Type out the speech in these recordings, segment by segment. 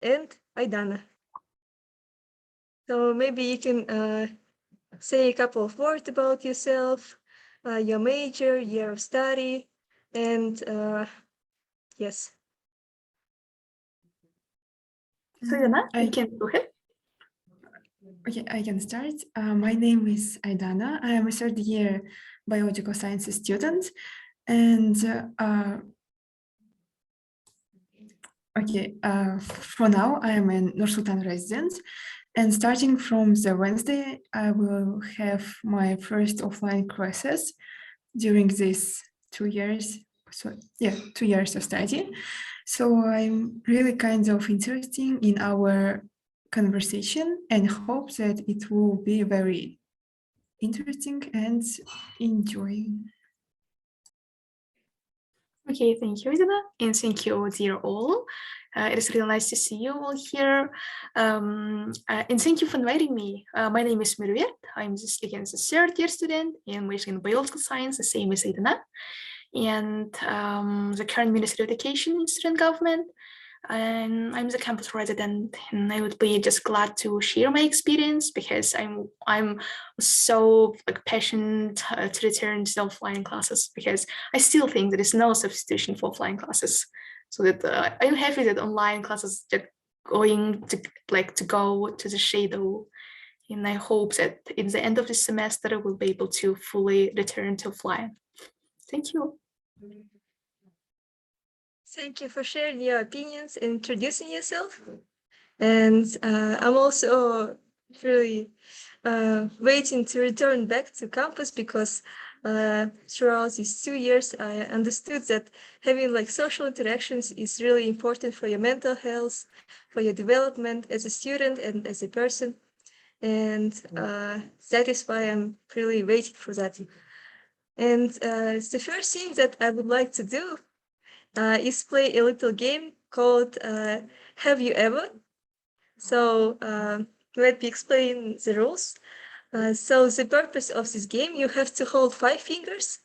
and Aidana. So maybe you can say a couple of words about yourself, your major, year of study, and yes. So Aidana, I can go ahead. Okay, I can start. My name is Aidana. I am a third year biological sciences student. And for now, I am a Nur-Sultan resident. And starting from the Wednesday, I will have my first offline classes during these 2 years. So yeah, 2 years of study. So I'm really kind of interested in our conversation and hope that it will be very interesting and enjoying. Okay, thank you, Aidana, and thank you, dear all. It is really nice to see you all here, and thank you for inviting me. My name is Meruyert. I'm again the third year student in majoring in biological science, the same as Aidana, and the current Ministry of Education in student government. And I'm the campus resident, and I would be just glad to share my experience because I'm so passionate to return to offline classes because I still think there is no substitution for offline classes. So that I'm happy that online classes are going to go to the shadow, and I hope that in the end of the semester we'll be able to fully return to offline. Thank you. Thank you for sharing your opinions and introducing yourself. And I'm also really waiting to return back to campus because throughout these 2 years, I understood that having social interactions is really important for your mental health, for your development as a student and as a person. And that is why I'm really waiting for that. And the first thing that I would like to do is play a little game called Have You Ever? So let me explain the rules. So the purpose of this game, you have to hold 5 fingers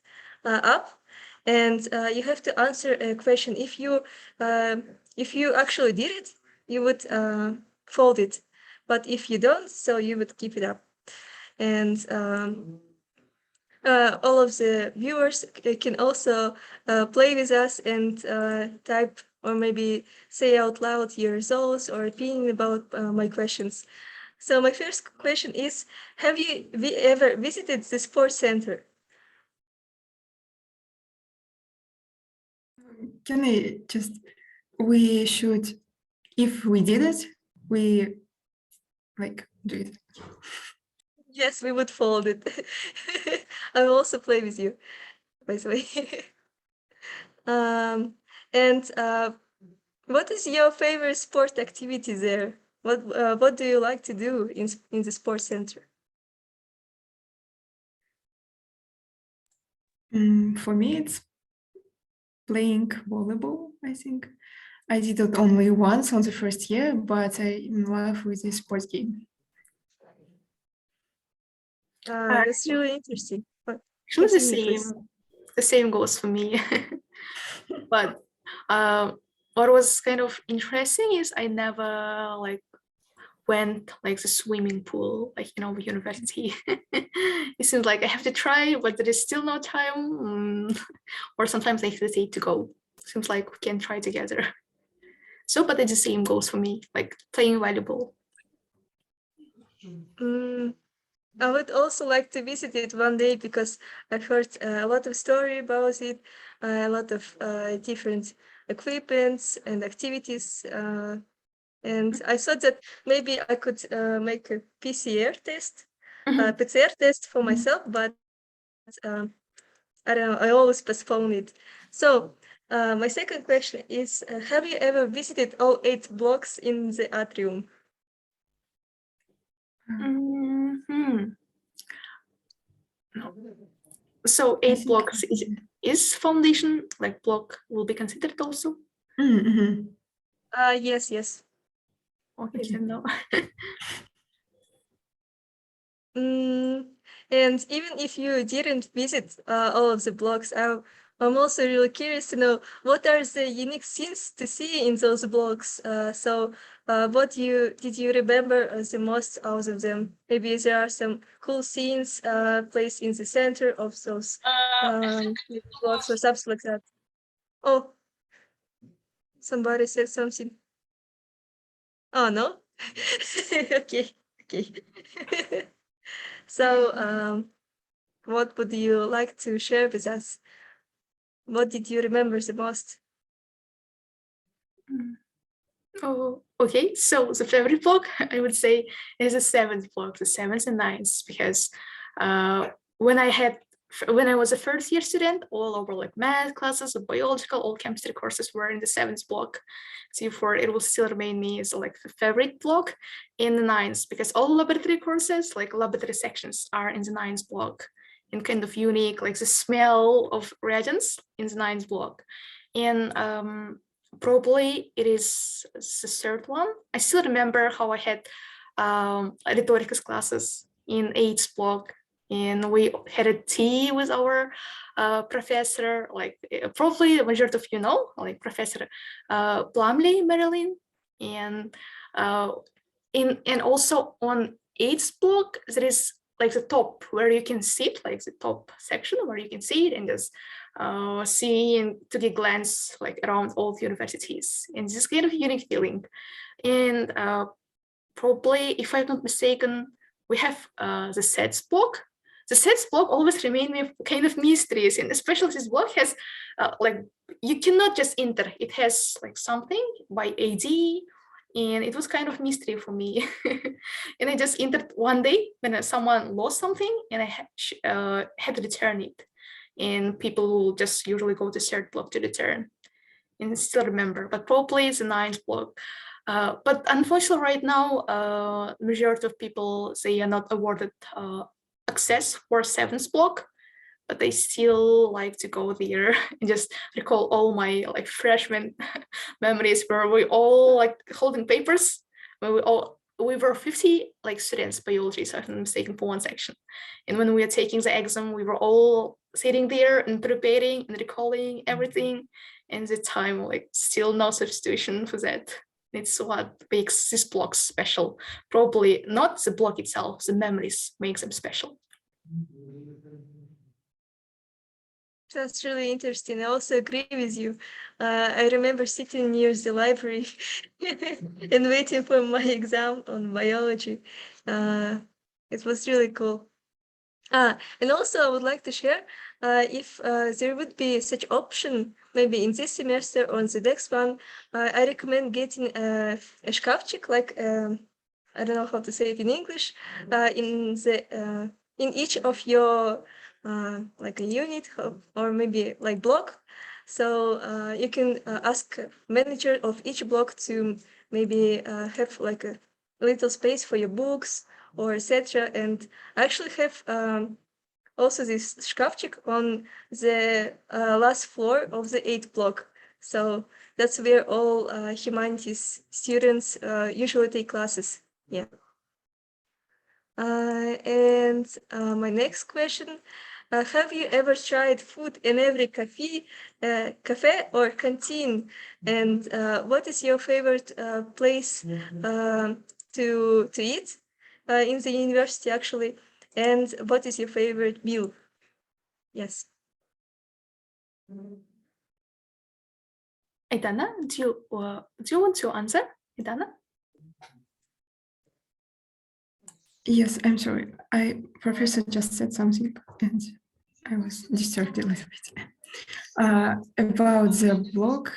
up, and you have to answer a question. If you actually did it, you would fold it, but if you don't, so you would keep it up. And all of the viewers can also play with us and type or maybe say out loud your results or opinion about my questions. So my first question is, have you ever visited the sports center? Can I just, we should, if we did it, we do it. Yes, we would fold it. I will also play with you, by the way. And what is your favorite sport activity there? What do you like to do in the sports center? For me, it's playing volleyball, I think. I did it only once on the first year, but I'm in love with this sports game. That's really interesting. Actually, the same goes for me. But what was kind of interesting is I never went the swimming pool in our university. It seems like I have to try, but there is still no time. Or sometimes I hesitate to go. Seems like we can try together. So, but it's the same goes for me, playing volleyball. I would also like to visit it one day because I've heard a lot of story about it, a lot of different equipments and activities. And I thought that maybe I could make a PCR test, PCR test for myself, but I don't know, I always postpone it. So my second question is, have you ever visited all 8 blocks in the Atrium? No. So 8 blocks is foundation block will be considered also? Yes. Okay, no. And even if you didn't visit all of the blocks, I I'm also really curious to know what are the unique scenes to see in those blogs. What did you remember the most out of them? Maybe there are some cool scenes placed in the center of those blogs or something like that. Oh, somebody said something. Oh no. Okay. So, what would you like to share with us? What did you remember the most? Oh, okay. So the favorite block, I would say, is the seventh block, the seventh and ninth, because when I was a first year student, all over like math classes, biological, all chemistry courses were in the seventh block. Therefore, it will still remain me as like the favorite block in the ninth, because all laboratory courses, like laboratory sections, are in the ninth block, and kind of unique, like the smell of reagents in the ninth block. And probably it is the third one. I still remember how I had rhetoric classes in eighth block, and we had a tea with our professor, like probably the majority of you know, like Professor Plumley, Marilyn, and and also on eighth block there is like the top where you can sit, like the top section where you can see it and just see and to get glance like around all the universities, and this kind of unique feeling. And probably, if I'm not mistaken, we have the sets block. The sets block always remain me kind of mysteries, and especially this block has like you cannot just enter. It has like something by AD, and it was kind of mystery for me. And I just entered one day when someone lost something, and I had to return it. And people will just usually go to third block to return, and still remember. But probably it's the ninth block. But unfortunately, right now, majority of people, they are not awarded access for seventh block, but they still like to go there and just recall all my like freshman memories where we all like holding papers, where we were 50 like students biology, so if I'm mistaken, for one section. And when we were taking the exam, we were all sitting there and preparing and recalling everything. And the time, like still no substitution for that. It's what makes this block special. Probably not the block itself, the memories makes them special. That's really interesting. I also agree with you. I remember sitting near the library and waiting for my exam on biology. It was really cool. And also I would like to share if there would be such option, maybe in this semester or in the next one, I recommend getting a шкафчик, like I don't know how to say it in English, in each of your like a unit or maybe like block. So you can ask manager of each block to maybe have like a little space for your books or etc. And I actually have also this шкафчик on the last floor of the 8th block. So that's where all humanities students usually take classes. Yeah. And my next question, have you ever tried food in every cafe or canteen? And what is your favorite place to eat in the university, actually? And what is your favorite meal? Yes. Aidana, do you want to answer, Aidana? Yes, I'm sorry. Professor just said something and I was disturbed a little bit. About the blog,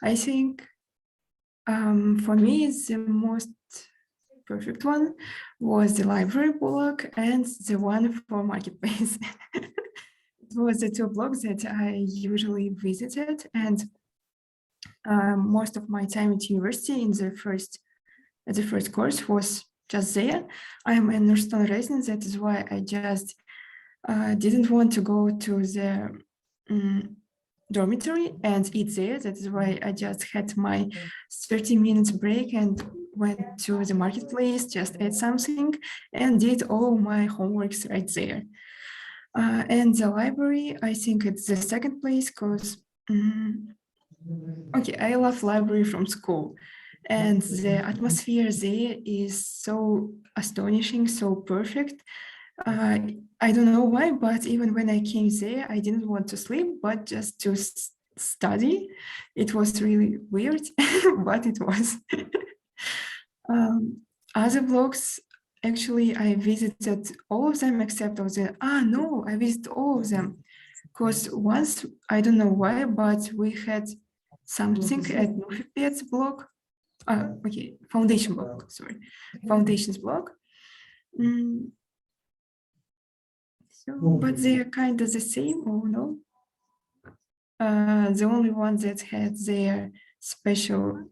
I think for me the most perfect one was the library blog and the one for marketplace. It was the two blogs that I usually visited, and most of my time at university in the first course was just there. I'm a Nur-Sultan resident, that is why I just didn't want to go to the dormitory and eat there. That is why I just had my 30 minutes break and went to the marketplace, just ate something and did all my homeworks right there. And the library, I think it's the second place because, okay, I love library from school. And the atmosphere there is so astonishing, so perfect. I don't know why, but even when I came there, I didn't want to sleep, but just to study. It was really weird, but it was. Other blogs, actually, I visited all of them except of the, no, I visited all of them. Because once, I don't know why, but we had something at Nur-Sultan's blog. Okay, foundation blog, sorry, foundations blog. So, but they are kind of the same, or no? The only one that had their special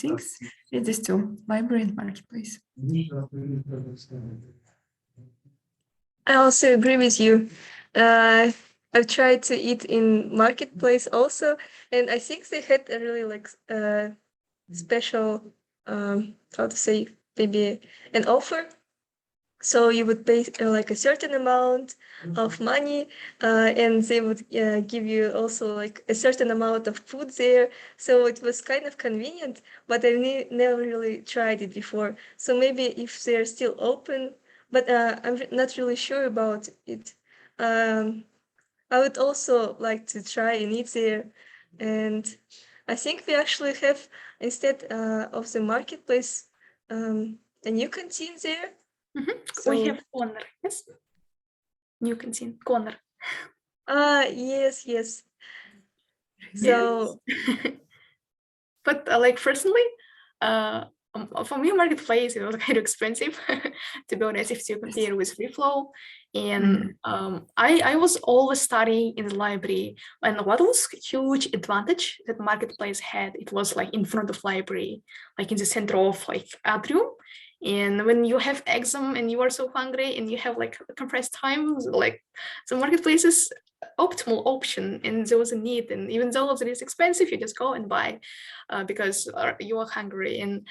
things is this two, library and marketplace. I also agree with you. I've tried to eat in marketplace also, and I think they had a really like special how to say, maybe an offer. So you would pay like a certain amount of money, and they would give you also like a certain amount of food there. So it was kind of convenient, but I never really tried it before. So maybe if they're still open, but I'm not really sure about it. I would also like to try and eat there, and I think we actually have, instead of the marketplace, a new canteen there. So, we have corner, yes? New canteen, corner. Yes. So, but like personally, for me, marketplace, it was kind of expensive, to be honest, if you compare with free flow. And I was always studying in the library, and what was huge advantage that marketplace had, it was like in front of library, like in the center of like Atrium. And when you have exam and you are so hungry and you have like compressed time, like the marketplace is optimal option, and there was a need. And even though it is expensive, you just go and buy because you are hungry. And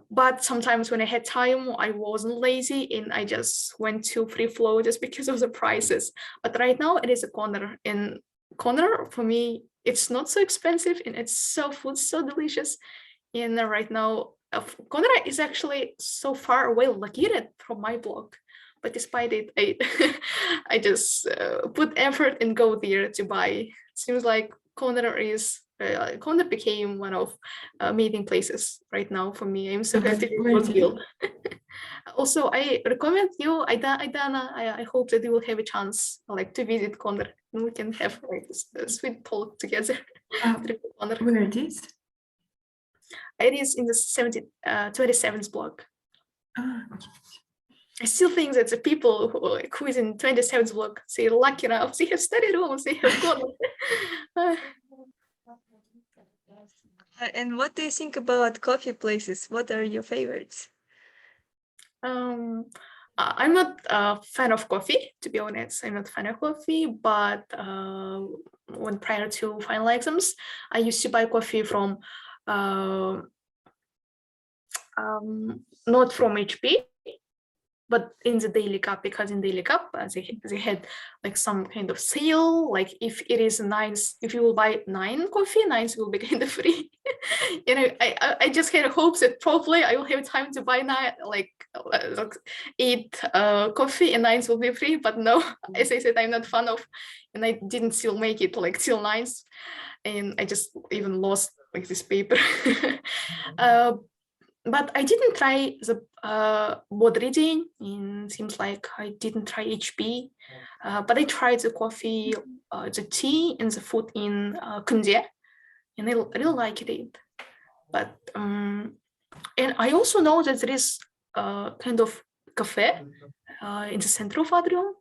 but sometimes when I had time, I wasn't lazy and I just went to free flow just because of the prices. But right now it is a corner, and corner for me, it's not so expensive and it's so food so delicious. And right now corner is actually so far away located from my blog, but despite it, I just put effort and go there to buy. Seems like corner became one of meeting places right now for me. I'm so happy it was built. Also, I recommend you, Aidana. I hope that you will have a chance like to visit corner and we can have like a sweet talk together. Where it is? It is in the 27th block. Okay. I still think that the people who is in 27th block, say lucky enough, they have study rooms, they have corner. And what do you think about coffee places? What are your favorites? I'm not a fan of coffee, to be honest. I'm not a fan of coffee, but when prior to final exams, I used to buy coffee from not from HP, but in the daily cup, because in daily cup they had like some kind of sale, like if it is nice, if you will buy 9 coffee, 9 will be kind of free. You know, I just had hopes that probably I will have time to buy 9 like 8 coffee and 9 will be free, but no, as I said, I'm not fan of, and I didn't still make it like till 9, and I just even lost like this paper. But I didn't try the Moderator, and seems like I didn't try HP, but I tried the coffee, the tea, and the food in Kunde, and I really liked it. But and I also know that there is kind of cafe in the center of Atrium.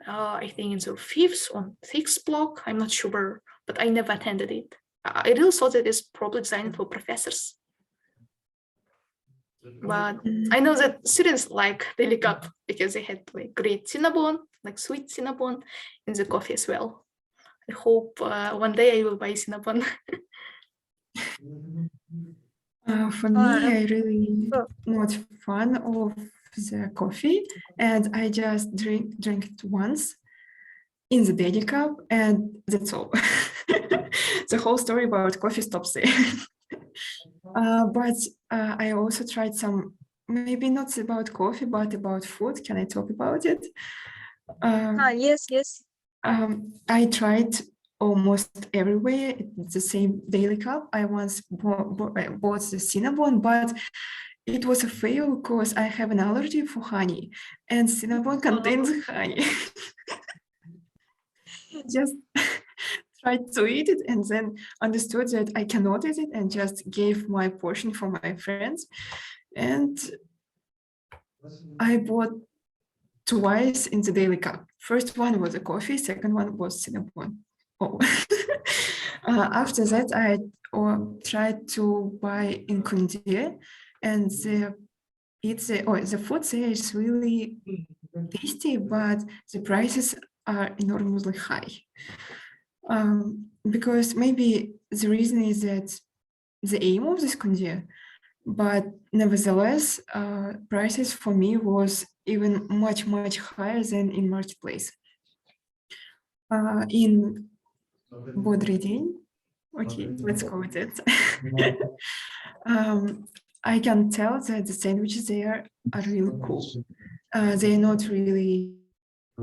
I think in the 5th or 6th block. I'm not sure, but I never attended it. I really thought that it's probably designed for professors. But I know that students like daily cup because they had like great cinnamon, like sweet cinnamon in the coffee as well. I hope one day I will buy cinnamon. For me, I really not fan of the coffee, and I just drank it once in the daily cup, and that's all. The whole story about coffee stops there. But I also tried some, maybe not about coffee, but about food. Can I talk about it? Yes, yes. I tried almost everywhere the same daily cup. I once bought the cinnamon, but it was a fail because I have an allergy for honey, and cinnamon contains honey. Just tried to eat it and then understood that I cannot eat it and just gave my portion for my friends. And I bought twice in the daily cup. First one was a coffee, second one was cinnamon. Oh. After that, I tried to buy in Kunde, and the food there is really tasty, but the prices are enormously high. Because maybe the reason is that the aim of this Kunde, but nevertheless, prices for me was even much higher than in marketplace. In Moderator, okay, let's call it that. I can tell that the sandwiches there are really cool. They're not really. I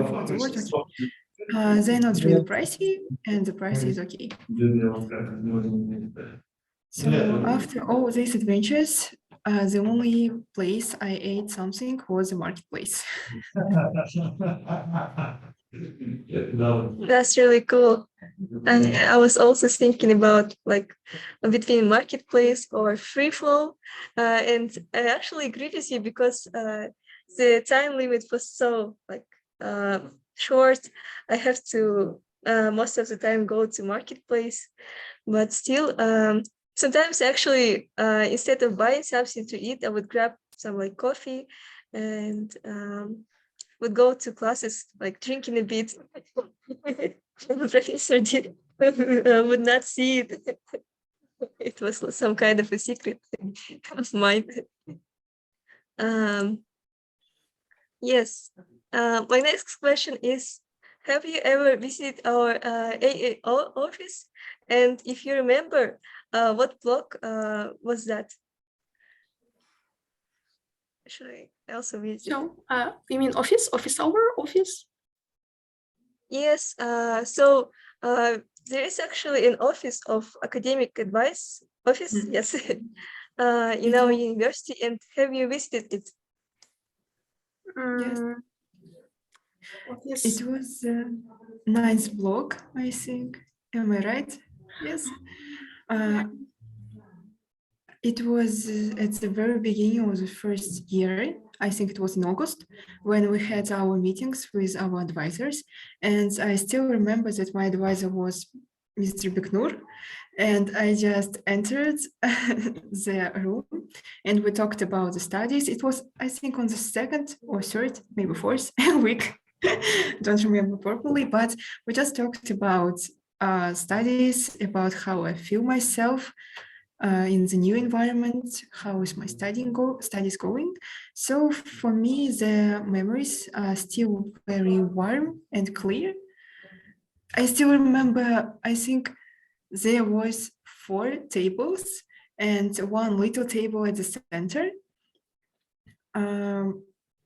forgot the word. Okay. They're not really pricey, and the price is okay. So after all these adventures, the only place I ate something was the marketplace. That's really cool. And I was also thinking about like between marketplace or free flow, and I actually agree with you because the time limit was so like short. I have to most of the time go to marketplace, but still sometimes actually instead of buying something to eat, I would grab some like coffee and would go to classes like drinking a bit. The professor would not see it. It was some kind of a secret of mine. Yes. My next question is, have you ever visited our AA office? And if you remember, what block was that? Actually, I also visited. So, you mean office hour, office? Yes. So there is actually an office of academic advice office. Yes. In our university. And have you visited it? Yes. Yes. It was a nice block, I think. Am I right? Yes. It was at the very beginning of the first year. I think it was in August when we had our meetings with our advisors. And I still remember that my advisor was Mr. Beknur. And I just entered the room and we talked about the studies. It was, I think, on the second or third, maybe fourth week. Don't remember properly, but we just talked about studies, about how I feel myself in the new environment, how is my studies going. So for me, the memories are still very warm and clear. I still remember, I think there was 4 tables and one little table at the center.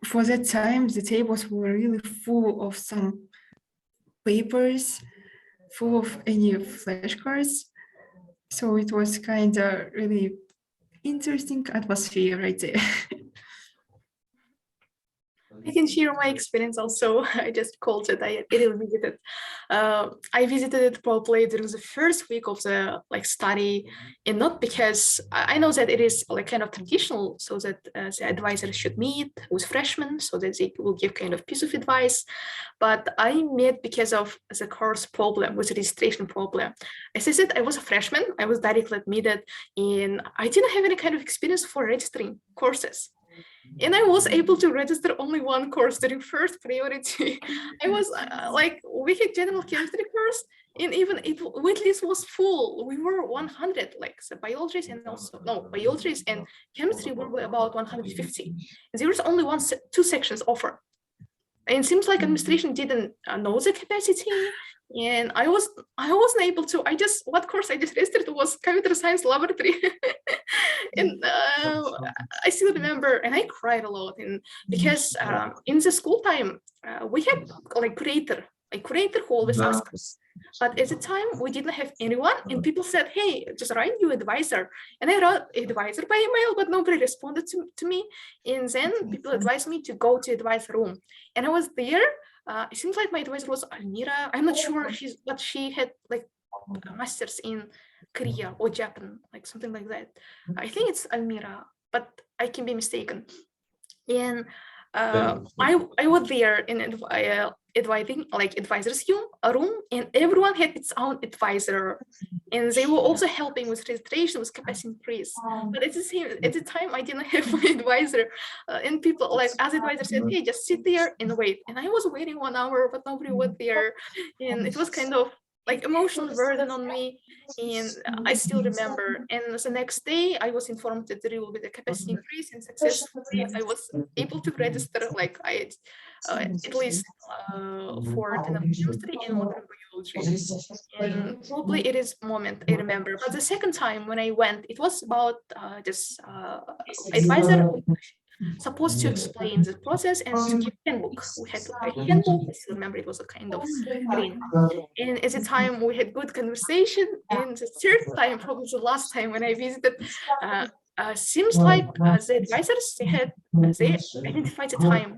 For that time, the tables were really full of some papers, full of any flashcards. So it was kind of really interesting atmosphere right there. I can share my experience also. I just called it. I didn't visit it. I visited it probably during the first week of the like study, and not because I know that it is like kind of traditional, so that the advisors should meet with freshmen, so that they will give kind of piece of advice. But I met because of the course problem, with the registration problem. As I said, I was a freshman. I was directly admitted, and I didn't have any kind of experience for registering courses. And I was able to register only one course during first priority. I was like, we had general chemistry course, And even waitlist was full. We were 100, like the biologists and also biologists and chemistry were about 150. And there was only two sections offered. And it seems like administration didn't know the capacity, and I wasn't able to. What course I just registered was computer science laboratory, and I still remember, and I cried a lot, and because in the school time we had like curator who always asked us. But at the time, we didn't have anyone, and people said, "Hey, just write you advisor." And I wrote advisor by email, but nobody responded to me. And then people advised me to go to advisor room, and I was there. It seems like my advisor was Almira. I'm not sure but she had like a master's in Korea or Japan, like something like that. I think it's Almira, but I can be mistaken. And I was there in advisors room, and everyone had its own advisor, and they were also helping with registration, with capacity increase. But at the time, I didn't have my advisor, and people like as advisor said, "Hey, just sit there and wait." And I was waiting 1 hour, but nobody was there, and it was kind of like emotional burden on me. And I still remember. And the next day, I was informed that there will be the capacity increase, and successfully, I was able to register. Like I had at least for chemistry and water biology. And probably it is a moment I remember. But the second time when I went, it was about this advisor supposed to explain the process and to give handbook. We had to write handbook. I still remember it was a kind of green. And at the time we had good conversation. And the third time, probably the last time when I visited, seems like the advisors they identified the time.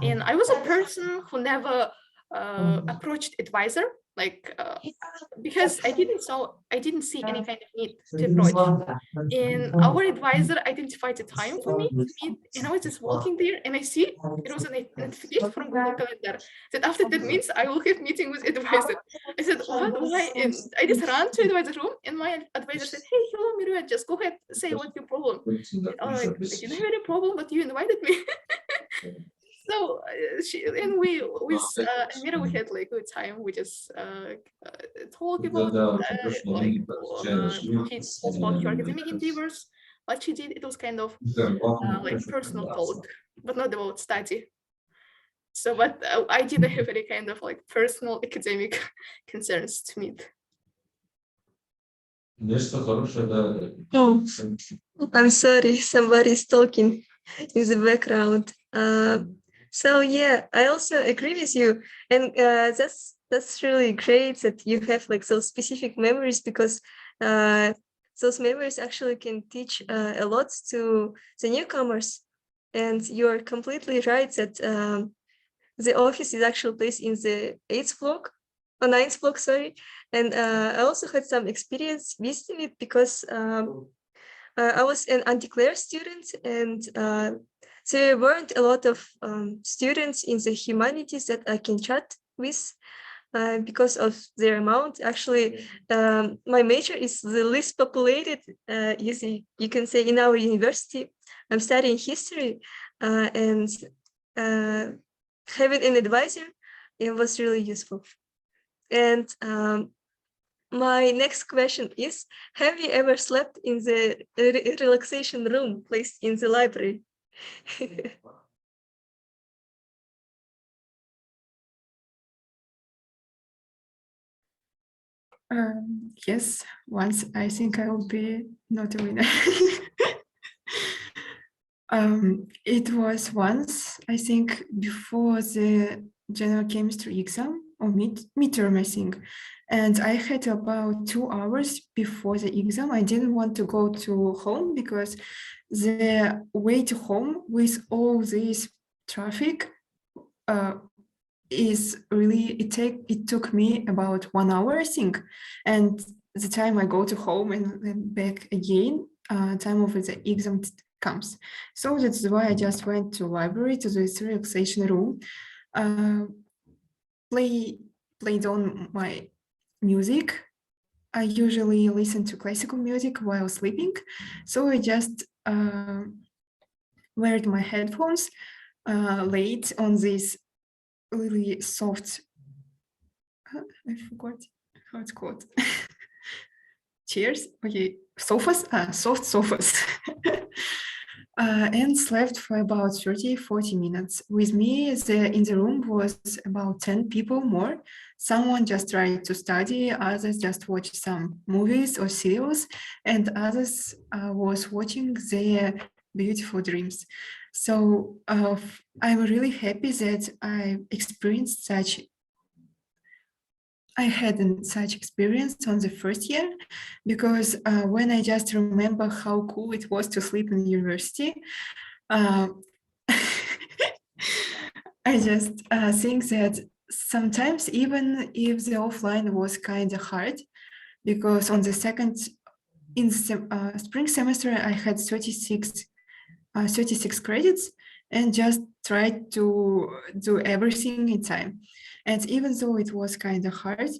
And I was a person who never approached advisor, like because I didn't see any kind of need to approach. And our advisor identified the time for me to meet, and I was just walking there, and I see it was a notification from Google Calendar that after 10 minutes I will have meeting with advisor. I said, what? Why? And I just ran to advisor room, and my advisor said, "Hey, hello, Meruyert, just go ahead, say what's your problem." And I'm like, "I didn't have any problem, but you invited me." So we with Amira, we had like good time. We just talk about like she spoke about her academic endeavors. What she did, it was kind of like personal talk, but not about study. So, but I didn't have any kind of like personal academic concerns to meet. Oh, I'm sorry, somebody's talking in the background. So yeah, I also agree with you, and that's really great that you have like those specific memories, because those memories actually can teach a lot to the newcomers. And you're completely right that the office is actually placed in the 8th block, or 9th block, sorry. And I also had some experience visiting it because I was an undeclared student, and there weren't a lot of students in the humanities that I can chat with because of their amount. Actually, my major is the least populated, you can say, in our university. I'm studying history, and having an advisor, it was really useful. And my next question is, have you ever slept in the relaxation room placed in the library? Yes, once. I think I will be not a winner. It was once, I think, before the general chemistry exam or midterm, I think. And I had about 2 hours before the exam. I didn't want to go to home because the way to home with all this traffic is really, it took me about 1 hour, I think. And the time I go to home and then back again, time of the exam comes. So that's why I just went to library, to this relaxation room, played on my music. I usually listen to classical music while sleeping. So I just wear my headphones, laid on this really soft, I forgot how it's called, chairs, okay, sofas, soft sofas. And slept for about 30-40 minutes. With me, in the room was about 10 people more. Someone just tried to study, others just watched some movies or serials, and others was watching their beautiful dreams. So I'm really happy that I hadn't such experience on the first year, because when I just remember how cool it was to sleep in university, uh, I just think that sometimes even if the offline was kind of hard, because on the spring semester I had 36 credits and just tried to do everything in time. And even though it was kind of hard,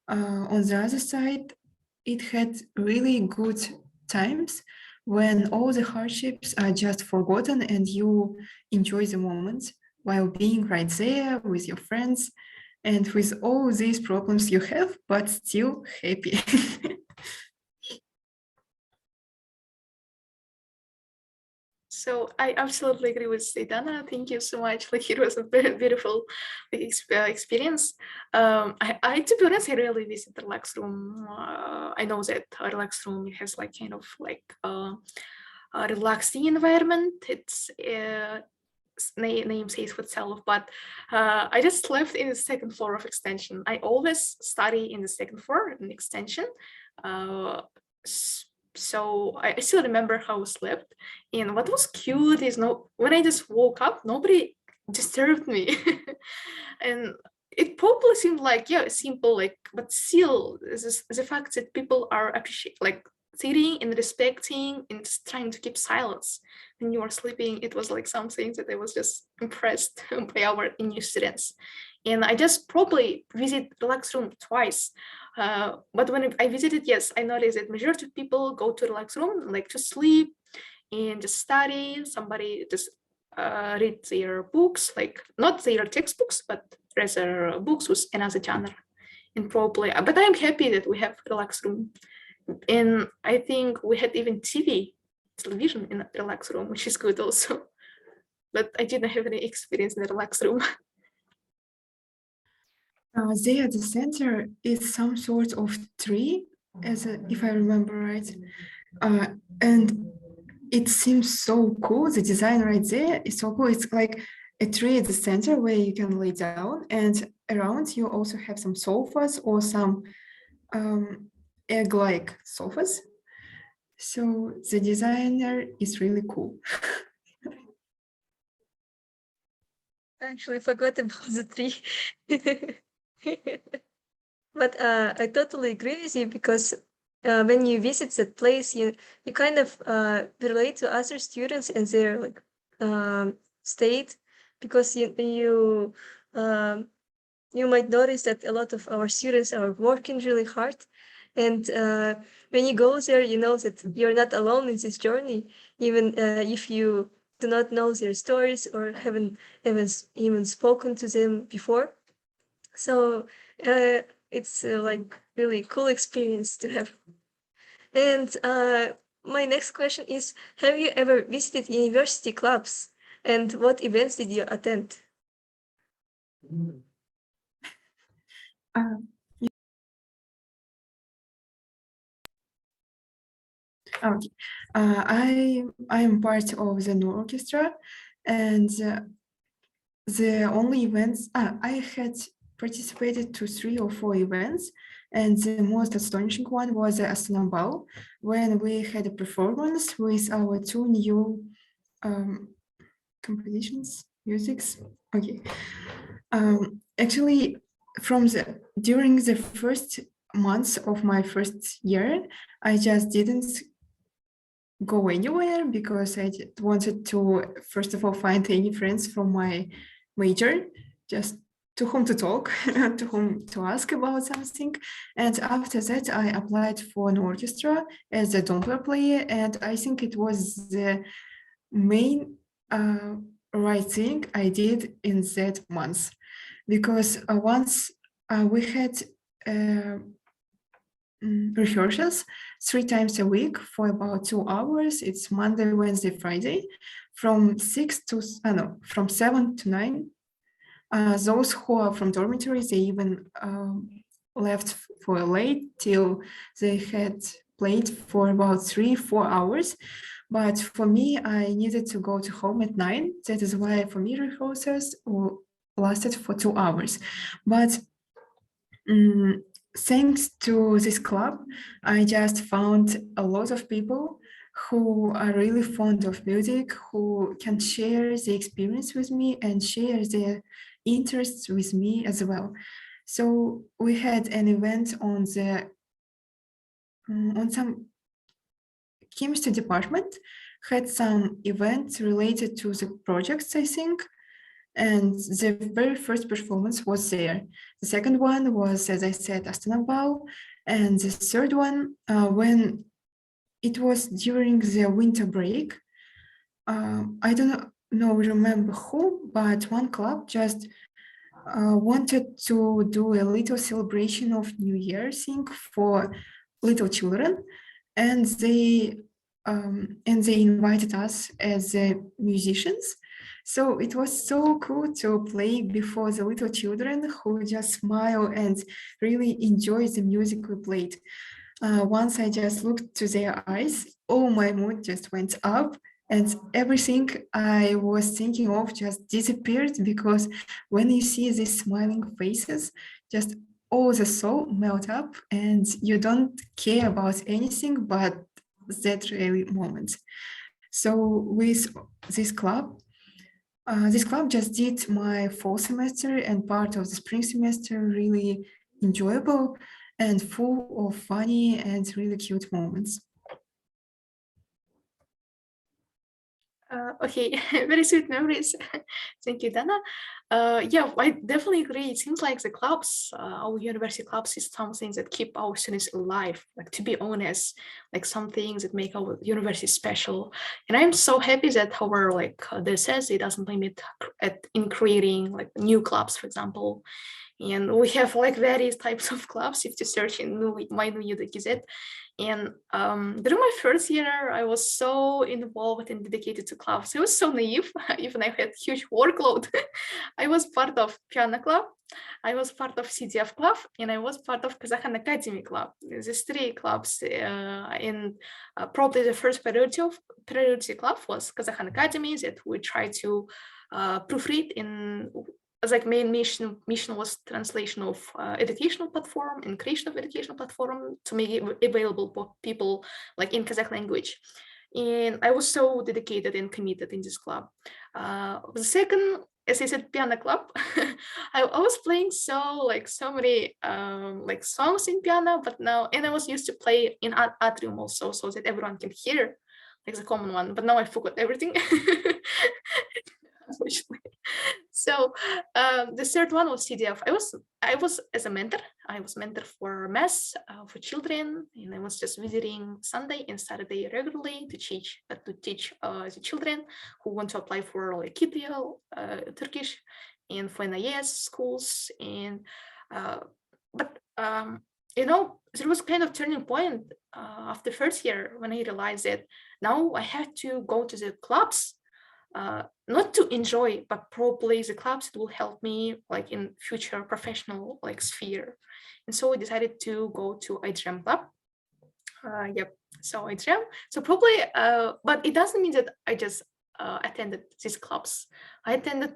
on the other side, it had really good times when all the hardships are just forgotten and you enjoy the moment while being right there with your friends and with all these problems you have, but still happy. So I absolutely agree with Aidana. Thank you so much. Like, it was a very beautiful experience. To be honest, I really visit the Relax Room. I know that Relax Room has like kind of like a relaxing environment. It's name says for itself, but I just slept in the second floor of extension. I always study in the second floor in extension. So I still remember how I slept. And what was cute is when I just woke up, nobody disturbed me. And it probably seemed like, yeah, simple, like, but still, the fact that people are sitting and respecting and just trying to keep silence when you are sleeping, it was like something that I was just impressed by our new students. And I just probably visit the Relax Room twice. But when I visited, yes, I noticed that majority of people go to the Relax Room like to sleep and just study. Somebody just read their books, like not their textbooks, but rather books with another genre. And probably, but I'm happy that we have Relax Room. And I think we had even television in the Relax Room, which is good also. But I didn't have any experience in the Relax Room. There at the center is some sort of tree, if I remember right. And it seems so cool. The design right there is so cool. It's like a tree at the center where you can lay down, and around you also have some sofas or some egg-like sofas. So the designer is really cool. Actually forgot about the tree. But I totally agree with you, because when you visit that place, you kind of relate to other students and their like state, because you might notice that a lot of our students are working really hard, and when you go there, you know that you're not alone in this journey, even if you do not know their stories or haven't even spoken to them before. So it's like really cool experience to have. And my next question is, have you ever visited university clubs, and what events did you attend? Uh, okay. I am part of the Nur Orchestra, and the only events I had participated to 3 or 4 events, and the most astonishing one was the Astana Ball, when we had a performance with our 2 new compositions, musics. Okay. Actually, during the first months of my first year, I just didn't go anywhere because I wanted to, first of all, find any friends from my major, just to whom to talk, to whom to ask about something. And after that, I applied for an orchestra as a Doppler player, and I think it was the main right thing I did in that month, because once we had rehearsals 3 times a week for about 2 hours. It's Monday, Wednesday, Friday, from 7 to 9. Those who are from dormitories, they even left for late till they had played for about 3-4 hours. But for me, I needed to go to home at 9. That is why for me rehearsals lasted for 2 hours. But thanks to this club, I just found a lot of people who are really fond of music, who can share the experience with me and share their interests with me as well. So we had an event on some chemistry department, had some events related to the projects, I think. And the very first performance was there. The second one was, as I said, Astana. And the third one, when it was during the winter break, I don't remember who, but one club just wanted to do a little celebration of New Year thing for little children, and they invited us as musicians. So it was so cool to play before the little children who just smile and really enjoy the music we played. Once I just looked to their eyes, all my mood just went up, and everything I was thinking of just disappeared, because when you see these smiling faces, just all the soul melt up and you don't care about anything but that really moment. So with this club just did my fall semester and part of the spring semester really enjoyable and full of funny and really cute moments. Okay, very sweet memories. Thank you, Dana. Yeah, I definitely agree. It seems like the clubs, our university clubs, is something that keep our students alive. Like, to be honest, like some things that make our university special. And I'm so happy that our DSS, it doesn't limit in creating like new clubs, for example. And we have like various types of clubs if you search in my New Gazette. And during my first year, I was so involved and dedicated to clubs. I was so naive, even I had huge workload. I was part of piano club, I was part of CDF club, and I was part of Kazakh Academy club. These 3 clubs, and probably the first priority club was Kazakh Academy, that we try to proofread in. As like main mission was translation of educational platform and creation of educational platform to make it available for people like in Kazakh language. And I was so dedicated and committed in this club. The second, as I said, piano club. I was playing so many like songs in piano, but now, and I was used to play in Atrium also, so that everyone can hear like the common one. But now I forgot everything. Unfortunately. So the third one was CDF. I was as a mentor. I was mentor for math for children, and I was just visiting Sunday and Saturday regularly to teach the children who want to apply for like KPL, Turkish, and for NIS schools. And but there was kind of turning point after first year when I realized that now I had to go to the clubs. Not to enjoy, but probably the clubs that will help me like in future professional like sphere. And so I decided to go to Atrium club. So Atrium. So probably, but it doesn't mean that I just attended these clubs. I attended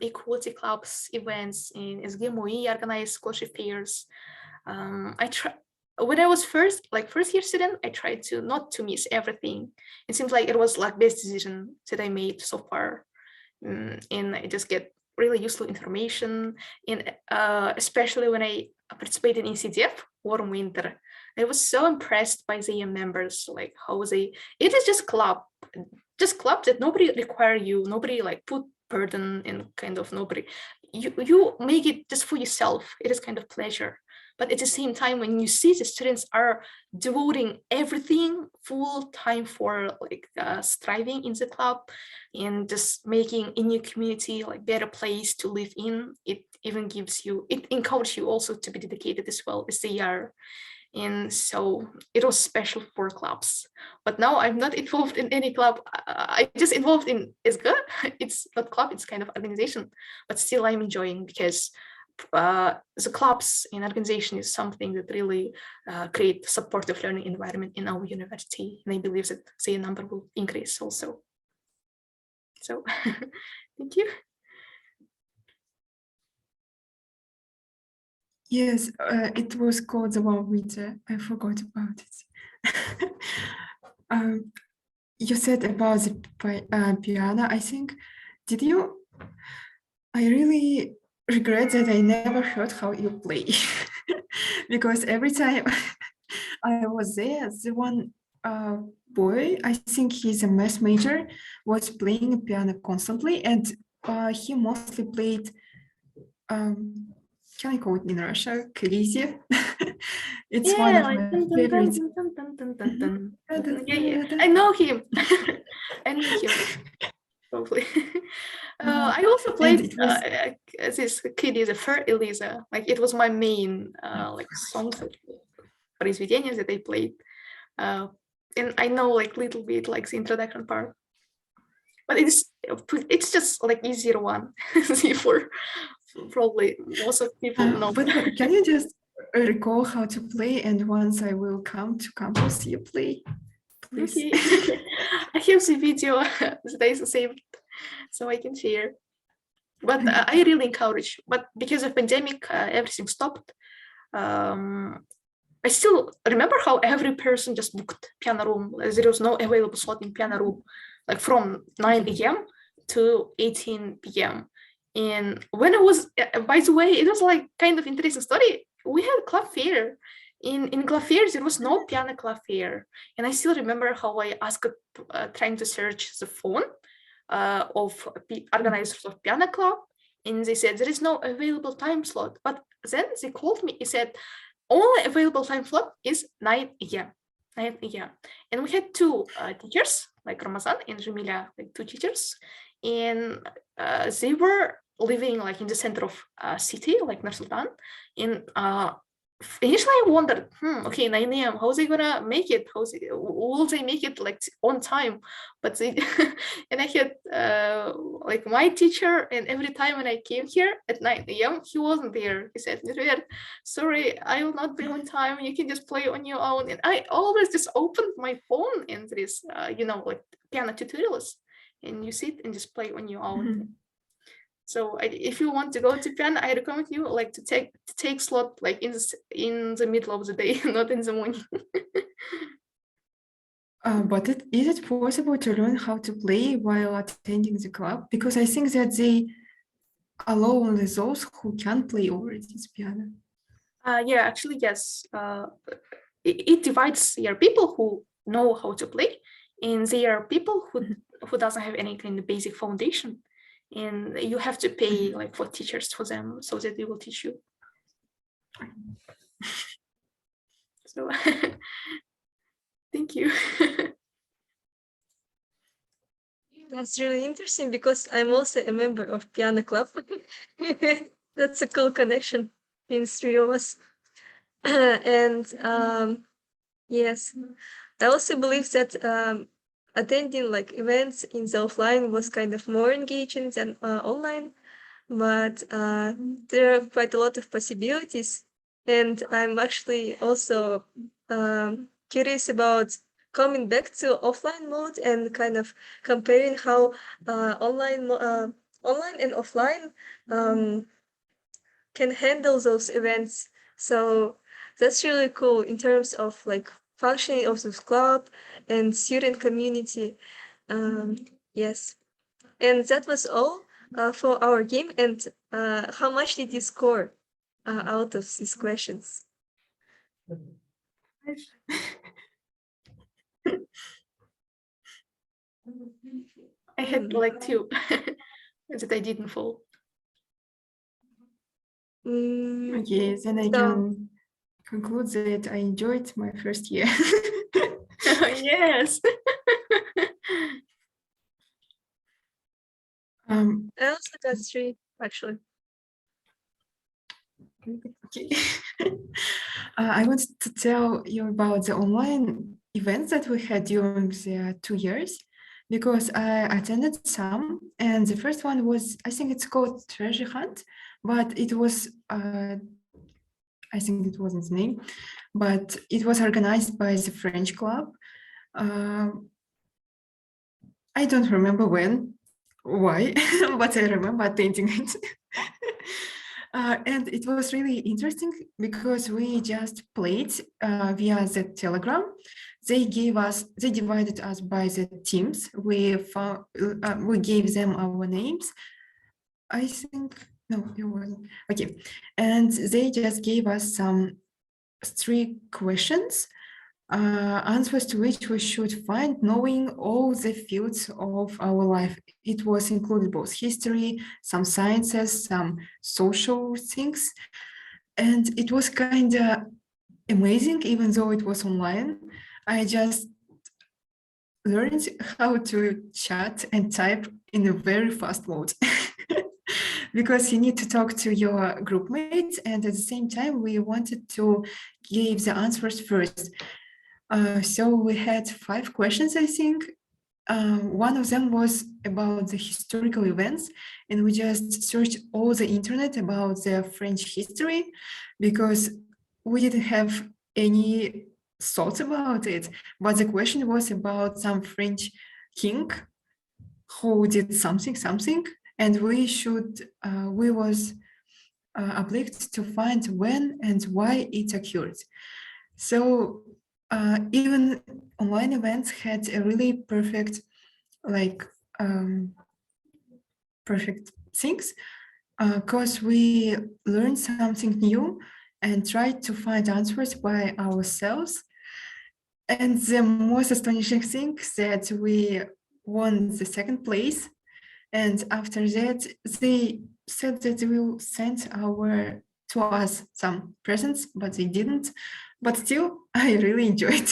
equality clubs, events in SGMOE, organized scholarship fairs. When I was first year student, I tried to not to miss everything. It seems like it was like best decision that I made so far. And I just get really useful information, and especially when I participated in CDF Warm Winter. I was so impressed by the members, like how it is just club that nobody require you, nobody like put burden, and kind of nobody, you make it just for yourself. It is kind of pleasure. But at the same time, when you see the students are devoting everything full time for like striving in the club and just making a new community like better place to live in, it even encourages you also to be dedicated as well as they are. And so it was special for clubs. But now I'm not involved in any club. I just involved in ISGA. It's not club, it's kind of organization, but still I'm enjoying because the clubs in organization is something that really create supportive learning environment in our university. And I believe that the number will increase also. So thank you. Yes, it was called the one with, I forgot about it. You said about the piano, I think. Did you? I really regret that I never heard how you play. Because every time I was there, the one boy, I think he's a math major, was playing piano constantly, and he mostly played, can I call it in Russia, crazy? It's one of my favorites. Yeah. I know him. I know him. Probably. I also played this kid is a fair Elisa. Like it was my main like songs произведения that I played. And I know like little bit like the introduction part. But it's just like easier one for probably most of people know. But can you just recall how to play, and once I will come to campus, you play, please? Okay. I have the video that I saved, so I can share. But I really encourage. But because of pandemic, everything stopped. I still remember how every person just booked piano room. There was no available slot in piano room, like from 9 a.m. to 18 p.m. And when it was, by the way, it was like kind of interesting story. We had club fair. In club fair, there was no piano club fair. And I still remember how I asked, trying to search the phone of organizers of piano club. And they said, there is no available time slot. But then they called me and said, only available time slot is 9 a.m. 9 a.m. And we had two teachers, like Ramazan and Jamila, like two teachers. And they were living like in the center of city, like Nur-Sultan. And initially I wondered, okay, 9 a.m., how are they gonna make it? Will they make it like on time? But they, and I had like my teacher, and every time when I came here at 9 a.m., he wasn't there. He said, sorry, I will not be on time. You can just play on your own. And I always just opened my phone and there is, like piano tutorials, and you sit and just play on your own. So if you want to go to piano, I recommend you like to take slot like in the middle of the day, not in the morning. But is it possible to learn how to play while attending the club? Because I think that they allow only those who can play already this piano. Yeah, actually, yes. It divides. There are people who know how to play, and there are people who doesn't have any kind of basic foundation. And you have to pay like for teachers for them so that they will teach you. So thank you. That's really interesting because I'm also a member of piano club. That's a cool connection between three of us. And yes, I also believe that attending like events in the offline was kind of more engaging than online, but there are quite a lot of possibilities, and I'm actually also curious about coming back to offline mode and kind of comparing how online and offline can handle those events. So that's really cool in terms of like functioning of the club and student community. Yes, and that was all for our game. And how much did you score out of these questions? I had like 2 that I didn't fall. Okay, then I can conclude that I enjoyed my first year. Yes. I also got 3, actually. Okay. I wanted to tell you about the online events that we had during the 2 years, because I attended some, and the first one was, I think it's called Treasure Hunt, but it was, I think it wasn't the name, but it was organized by the French club. I don't remember when, why, but I remember attending it. And it was really interesting because we just played via the Telegram. They divided us by the teams. We gave them our names. I think, no, it wasn't. Okay. And they just gave us some 3 questions, answers to which we should find knowing all the fields of our life. It was included both history, some sciences, some social things. And it was kind of amazing, even though it was online. I just learned how to chat and type in a very fast mode. Because you need to talk to your group mates, and at the same time, we wanted to give the answers first. So we had 5 questions, I think. One of them was about the historical events, and we just searched all the internet about the French history because we didn't have any thoughts about it. But the question was about some French king who did something, and we was obliged to find when and why it occurred. So even online events had a really perfect, like perfect things, because we learned something new and tried to find answers by ourselves. And the most astonishing thing that we won the 2nd place. And after that, they said that they will send to us some presents, but they didn't. But still, I really enjoyed.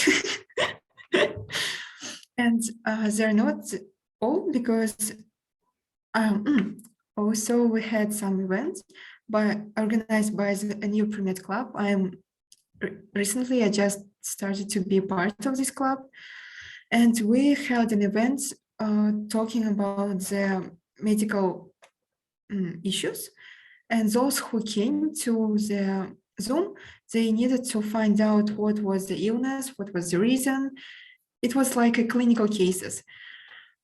And they're not all, because also we had some events organized by a new pre-med club. Recently, I just started to be part of this club, and we held an event talking about the medical issues. And those who came to the Zoom, they needed to find out what was the illness, what was the reason. It was like a clinical cases.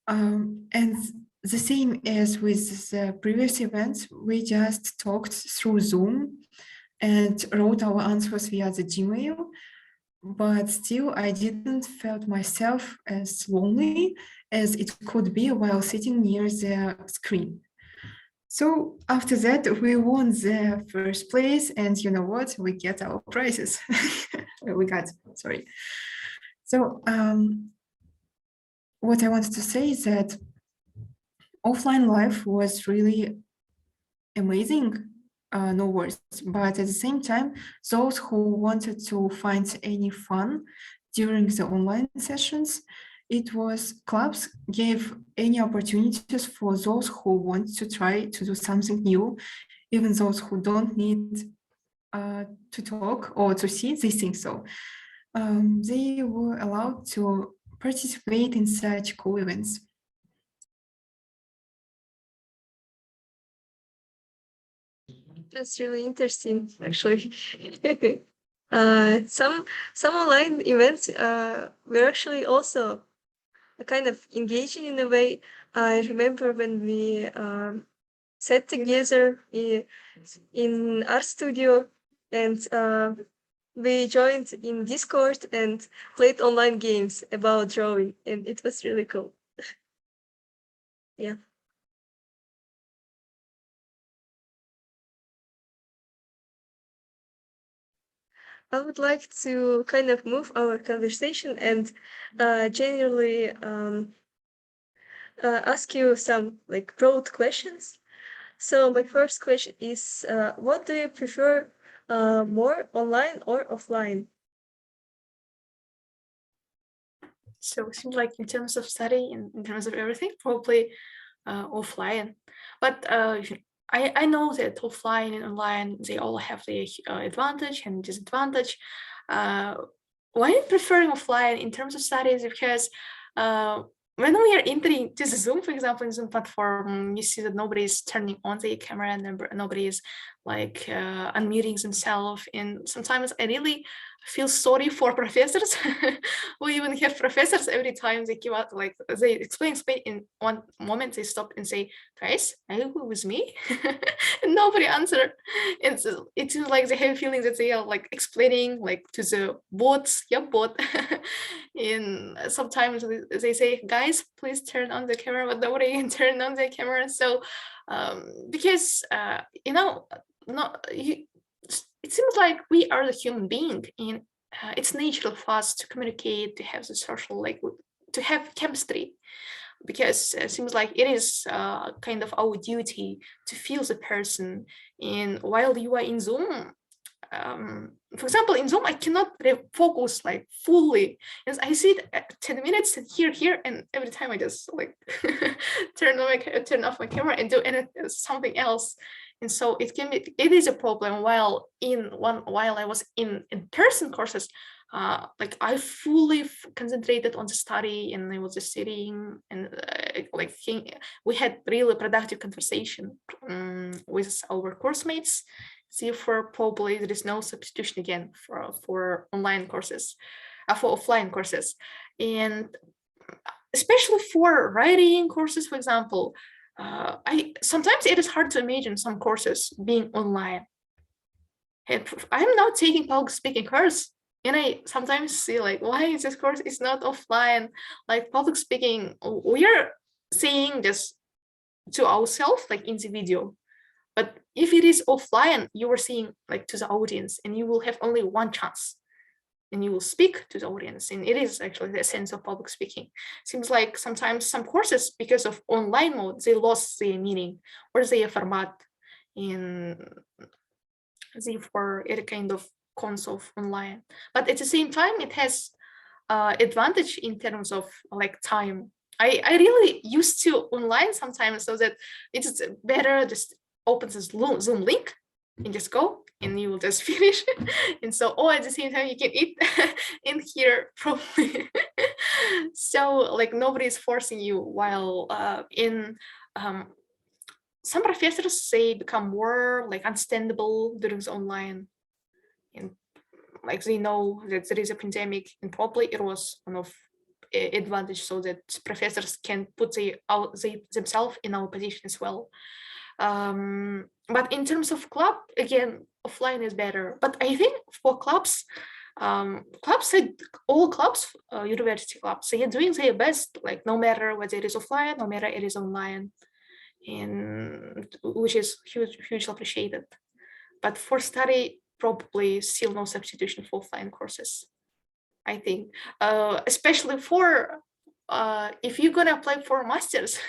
And the same as with the previous events, we just talked through Zoom and wrote our answers via the Gmail. But still, I didn't felt myself as lonely as it could be while sitting near the screen. So after that, we won the 1st place, and you know what? We get our prizes. Sorry. So what I wanted to say is that offline life was really amazing, no words. But at the same time, those who wanted to find any fun during the online sessions, it was clubs gave any opportunities for those who want to try to do something new, even those who don't need to talk or to see, they think so. They were allowed to participate in such cool events. That's really interesting, actually. Some online events were actually also kind of engaging in a way. I remember when we sat together in our studio, and we joined in Discord and played online games about drawing, and it was really cool. Yeah. I would like to kind of move our conversation and generally ask you some like broad questions. So my first question is, what do you prefer more, online or offline? So it seems like in terms of study, in terms of everything, probably offline. But I know that offline and online, they all have their advantage and disadvantage. Why I'm preferring offline in terms of studies? Because when we are entering this Zoom, for example, in Zoom platform, you see that nobody is turning on their camera and nobody is like unmuting themselves. And sometimes I really feel sorry for professors. We even have professors every time they give out, like they explain in one moment, they stop and say, guys, are you with me? And nobody answered. It seems like they have feeling that they are like explaining like to the bots, bot. And sometimes they say, guys, please turn on the camera, but nobody can turn on the camera. So because it seems like we are the human being, and it's natural for us to communicate, to have the social, like to have chemistry, because it seems like it is kind of our duty to feel the person. And while you are in Zoom, for example, in Zoom, I cannot focus like fully. And I sit at 10 minutes and here, and every time I just like turn off my camera and do something else. And so it is a problem. While I was in person courses, like I fully concentrated on the study, and I was just sitting and we had really productive conversation with our course mates. Therefore, probably there is no substitution again for online courses, for offline courses. And especially for writing courses, for example, sometimes it is hard to imagine some courses being online. And I'm now taking public speaking course, and I sometimes see like, why is this course is not offline? Like public speaking, we are saying this to ourselves, like in the video. But if it is offline, you are seeing like to the audience, and you will have only one chance, and you will speak to the audience. And it is actually the essence of public speaking. Seems like sometimes some courses, because of online mode, they lost their meaning or their format, and therefore it kind of cons of online. But at the same time, it has advantage in terms of like time. I really used to online sometimes, so that it's better just open this Zoom link and just go, and you will just finish. And so, at the same time, you can eat in here probably. So like nobody is forcing you, while in some professors, they become more like understandable during the online, and like they know that there is a pandemic, and probably it was one of advantage, so that professors can put themselves in our position as well. But in terms of club, again, offline is better. But I think for clubs, all clubs, university clubs, they are doing their best, like no matter whether it is offline, no matter it is online, and which is hugely appreciated. But for study, probably still no substitution for offline courses, I think, especially for if you're gonna apply for masters,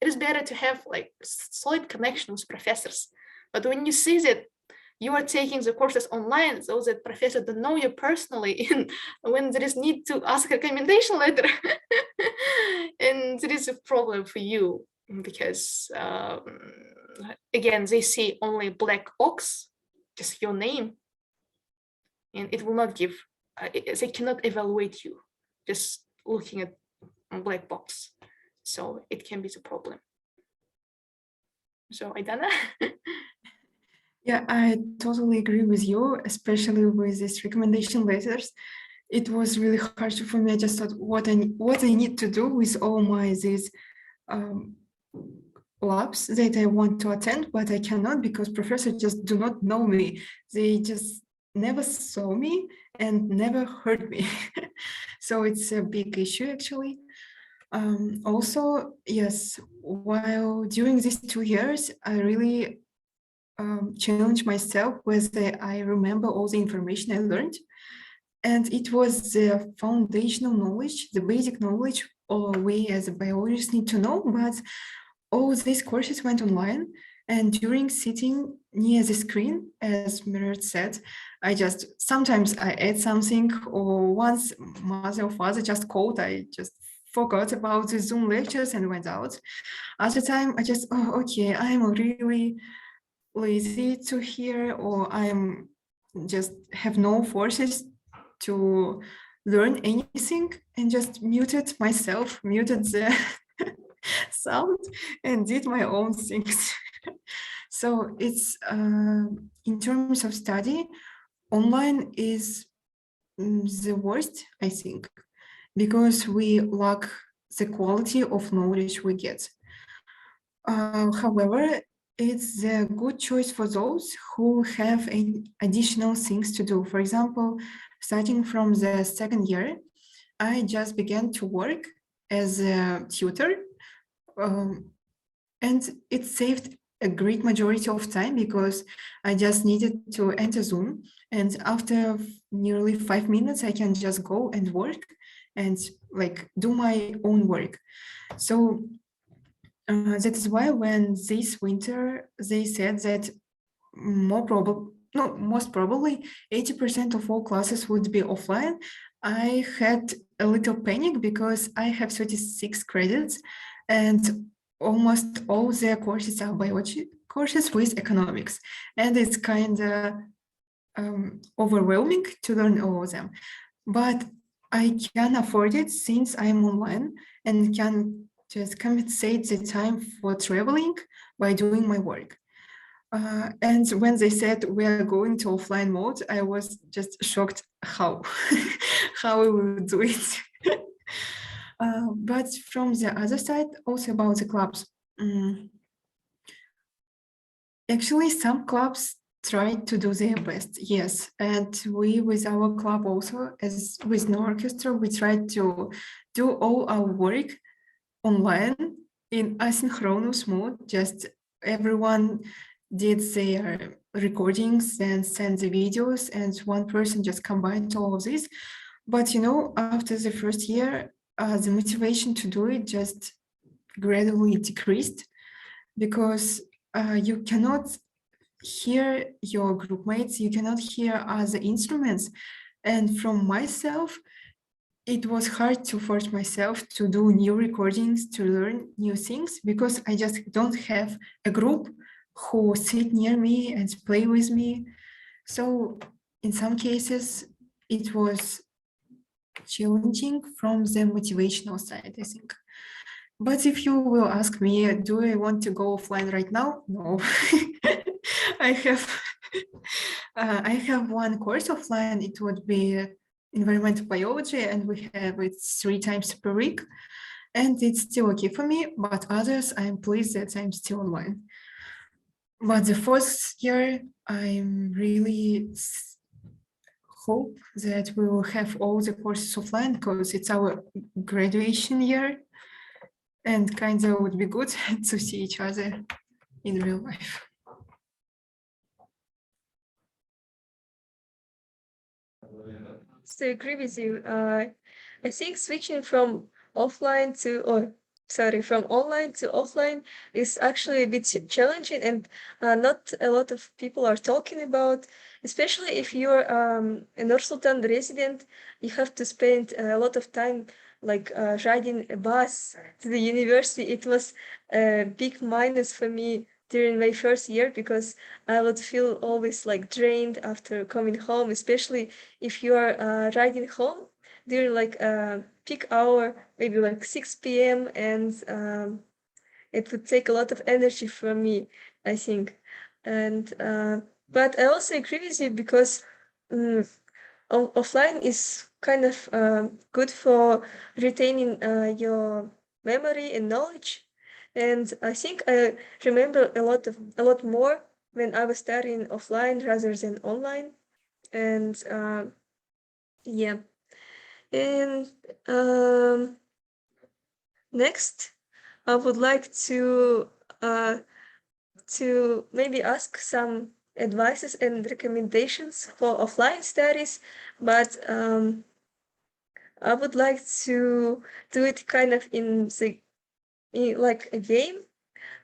it is better to have like solid connections with professors. But when you see that you are taking the courses online, so that professor don't know you personally, and when there is need to ask a recommendation letter, and there is a problem for you, because again, they see only black box, just your name, and it will not give. They cannot evaluate you just looking at black box, so it can be the problem. So Aidana. Yeah, I totally agree with you, especially with these recommendation letters. It was really hard for me. I just thought what I need to do with all these labs that I want to attend, but I cannot because professors just do not know me. They just never saw me and never heard me. So it's a big issue actually. Also, yes, while during these 2 years, I really challenged myself whether I remember all the information I learned. And it was the foundational knowledge, the basic knowledge we as biologists need to know, but all these courses went online. And during sitting near the screen, as Meruyert said, sometimes I add something, or once mother or father just called, I just forgot about the Zoom lectures and went out. Other time, I just, oh, okay, I'm really lazy to hear, or I'm just have no forces to learn anything, and just muted myself, muted the sound, and did my own things. So it's in terms of study, online is the worst, I think, because we lack the quality of knowledge we get. However, it's a good choice for those who have additional things to do. For example, starting from the second year, I just began to work as a tutor, and it saved a great majority of time because I just needed to enter Zoom, and after nearly 5 minutes, I can just go and work and like do my own work. So that is why when this winter they said that most probably 80% of all classes would be offline, I had a little panic because I have 36 credits and almost all their courses are biology courses with economics, and it's kind of overwhelming to learn all of them. But I can afford it since I'm online and can just compensate the time for traveling by doing my work. And when they said we are going to offline mode, I was just shocked how how we will do it. But from the other side, also about the clubs. Actually, some clubs try to do their best, yes. And we, with our club also, as with no orchestra, we try to do all our work online in asynchronous mode. Just everyone did their recordings and sent the videos, and one person just combined all of this. But you know, after the first year, the motivation to do it just gradually decreased because you cannot hear your group mates, you cannot hear other instruments. And from myself, it was hard to force myself to do new recordings, to learn new things, because I just don't have a group who sit near me and play with me. So in some cases, it was challenging from the motivational side, I think. But if you will ask me, do I want to go offline right now? No. I have I have one course offline. It would be environmental biology, and we have it 3 times per week, and it's still okay for me. But others, I'm pleased that I'm still online. But the first year, I'm really hope that we will have all the courses offline because it's our graduation year, and kind of would be good to see each other in real life. So I agree with you. I think switching from offline to, or sorry, from online to offline is actually a bit challenging, and not a lot of people are talking about. Especially if you're a Nur-Sultan resident, you have to spend a lot of time like riding a bus to the university. It was a big minus for me during my first year because I would feel always like drained after coming home, especially if you are riding home during like peak hour, maybe like 6 p.m. and it would take a lot of energy from me, I think. And but I also agree with you because offline is kind of good for retaining your memory and knowledge. And I think I remember a lot more when I was studying offline rather than online. And yeah. And next, I would like to maybe ask some advices and recommendations for offline studies, but I would like to do it kind of in like a game.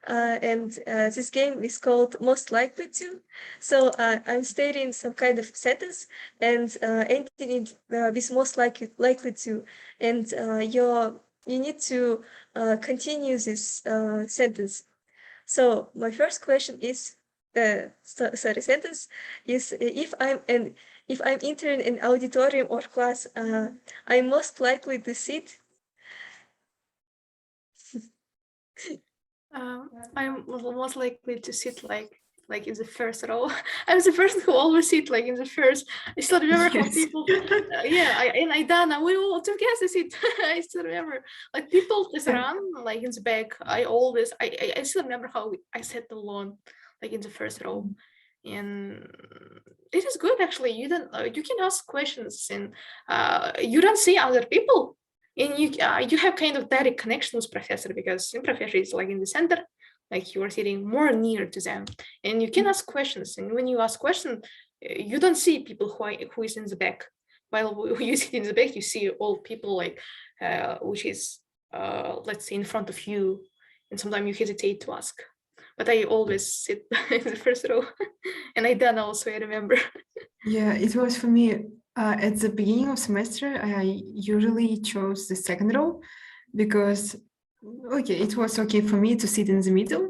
And this game is called Most Likely To. So I'm stating some kind of sentence and ending it with most likely to. And you need to continue this sentence. So my first question is, sentence is, if I'm entering an auditorium or class, I'm most likely to sit. I'm most likely to sit like in the first row. I'm the person who always sit like in the first. I still remember how Yes. people, in Aidana, we all together sit. I still remember, like people just run like in the back. I still remember how I sat alone, like in the first row, and it is good actually. You can ask questions and you don't see other people. And you have kind of direct connection with professor, because professor is like in the center, like you are sitting more near to them, and you can ask questions. And when you ask questions, you don't see people who is in the back. While you sit in the back, you see all people like which is let's say in front of you, and sometimes you hesitate to ask. But I always sit in the first row, and I done also. I remember. Yeah, it was for me at the beginning of semester. I usually chose the second row because, okay, it was okay for me to sit in the middle.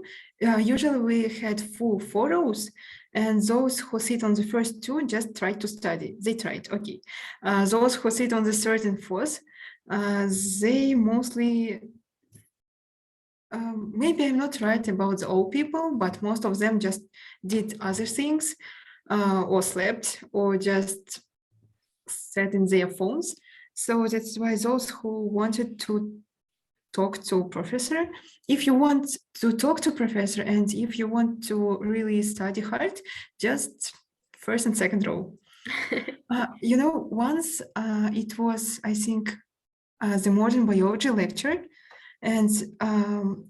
Usually we had full 4 rows, and those who sit on the first two just tried to study. They tried, okay. Those who sit on the third and fourth, they mostly, maybe I'm not right about the old people, but most of them just did other things, or slept, or just sat in their phones. So that's why those who wanted to talk to professor, if you want to talk to professor and if you want to really study hard, just first and second row. Once it was, I think, the modern biology lecture, and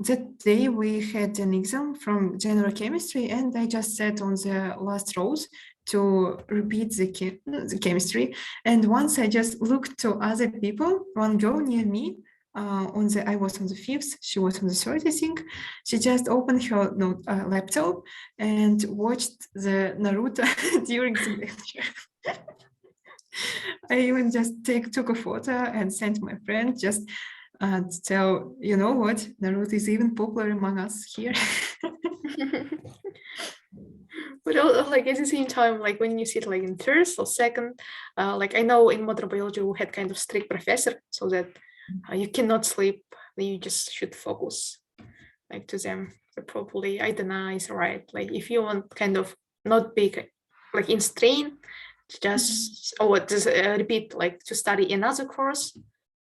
that day we had an exam from general chemistry, and I just sat on the last rows to repeat the chemistry. And once I just looked to other people, one girl near me, I was on the fifth, she was on the third, I think. She just opened her laptop and watched the Naruto during the lecture. I even just took a photo and sent my friend just to tell, you know what, Naruto is even popular among us here. But like at the same time, like when you sit like in first or second, like I know in modern biology we had kind of strict professor, so that you cannot sleep, you just should focus like to them properly. Aidana is right. Like if you want kind of not big like in strain, just repeat like to study another course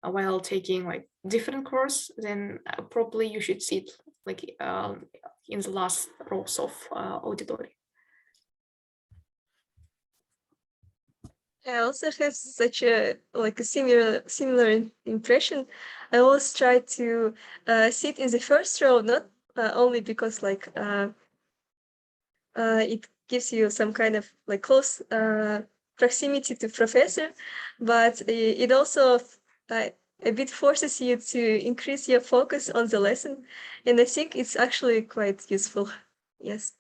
while taking like different course, then probably you should sit like in the last rows of auditory. I also have such a similar impression. I always try to sit in the first row, not only because it gives you some kind of like close proximity to professor, but it also a bit forces you to increase your focus on the lesson, and I think it's actually quite useful. Yes.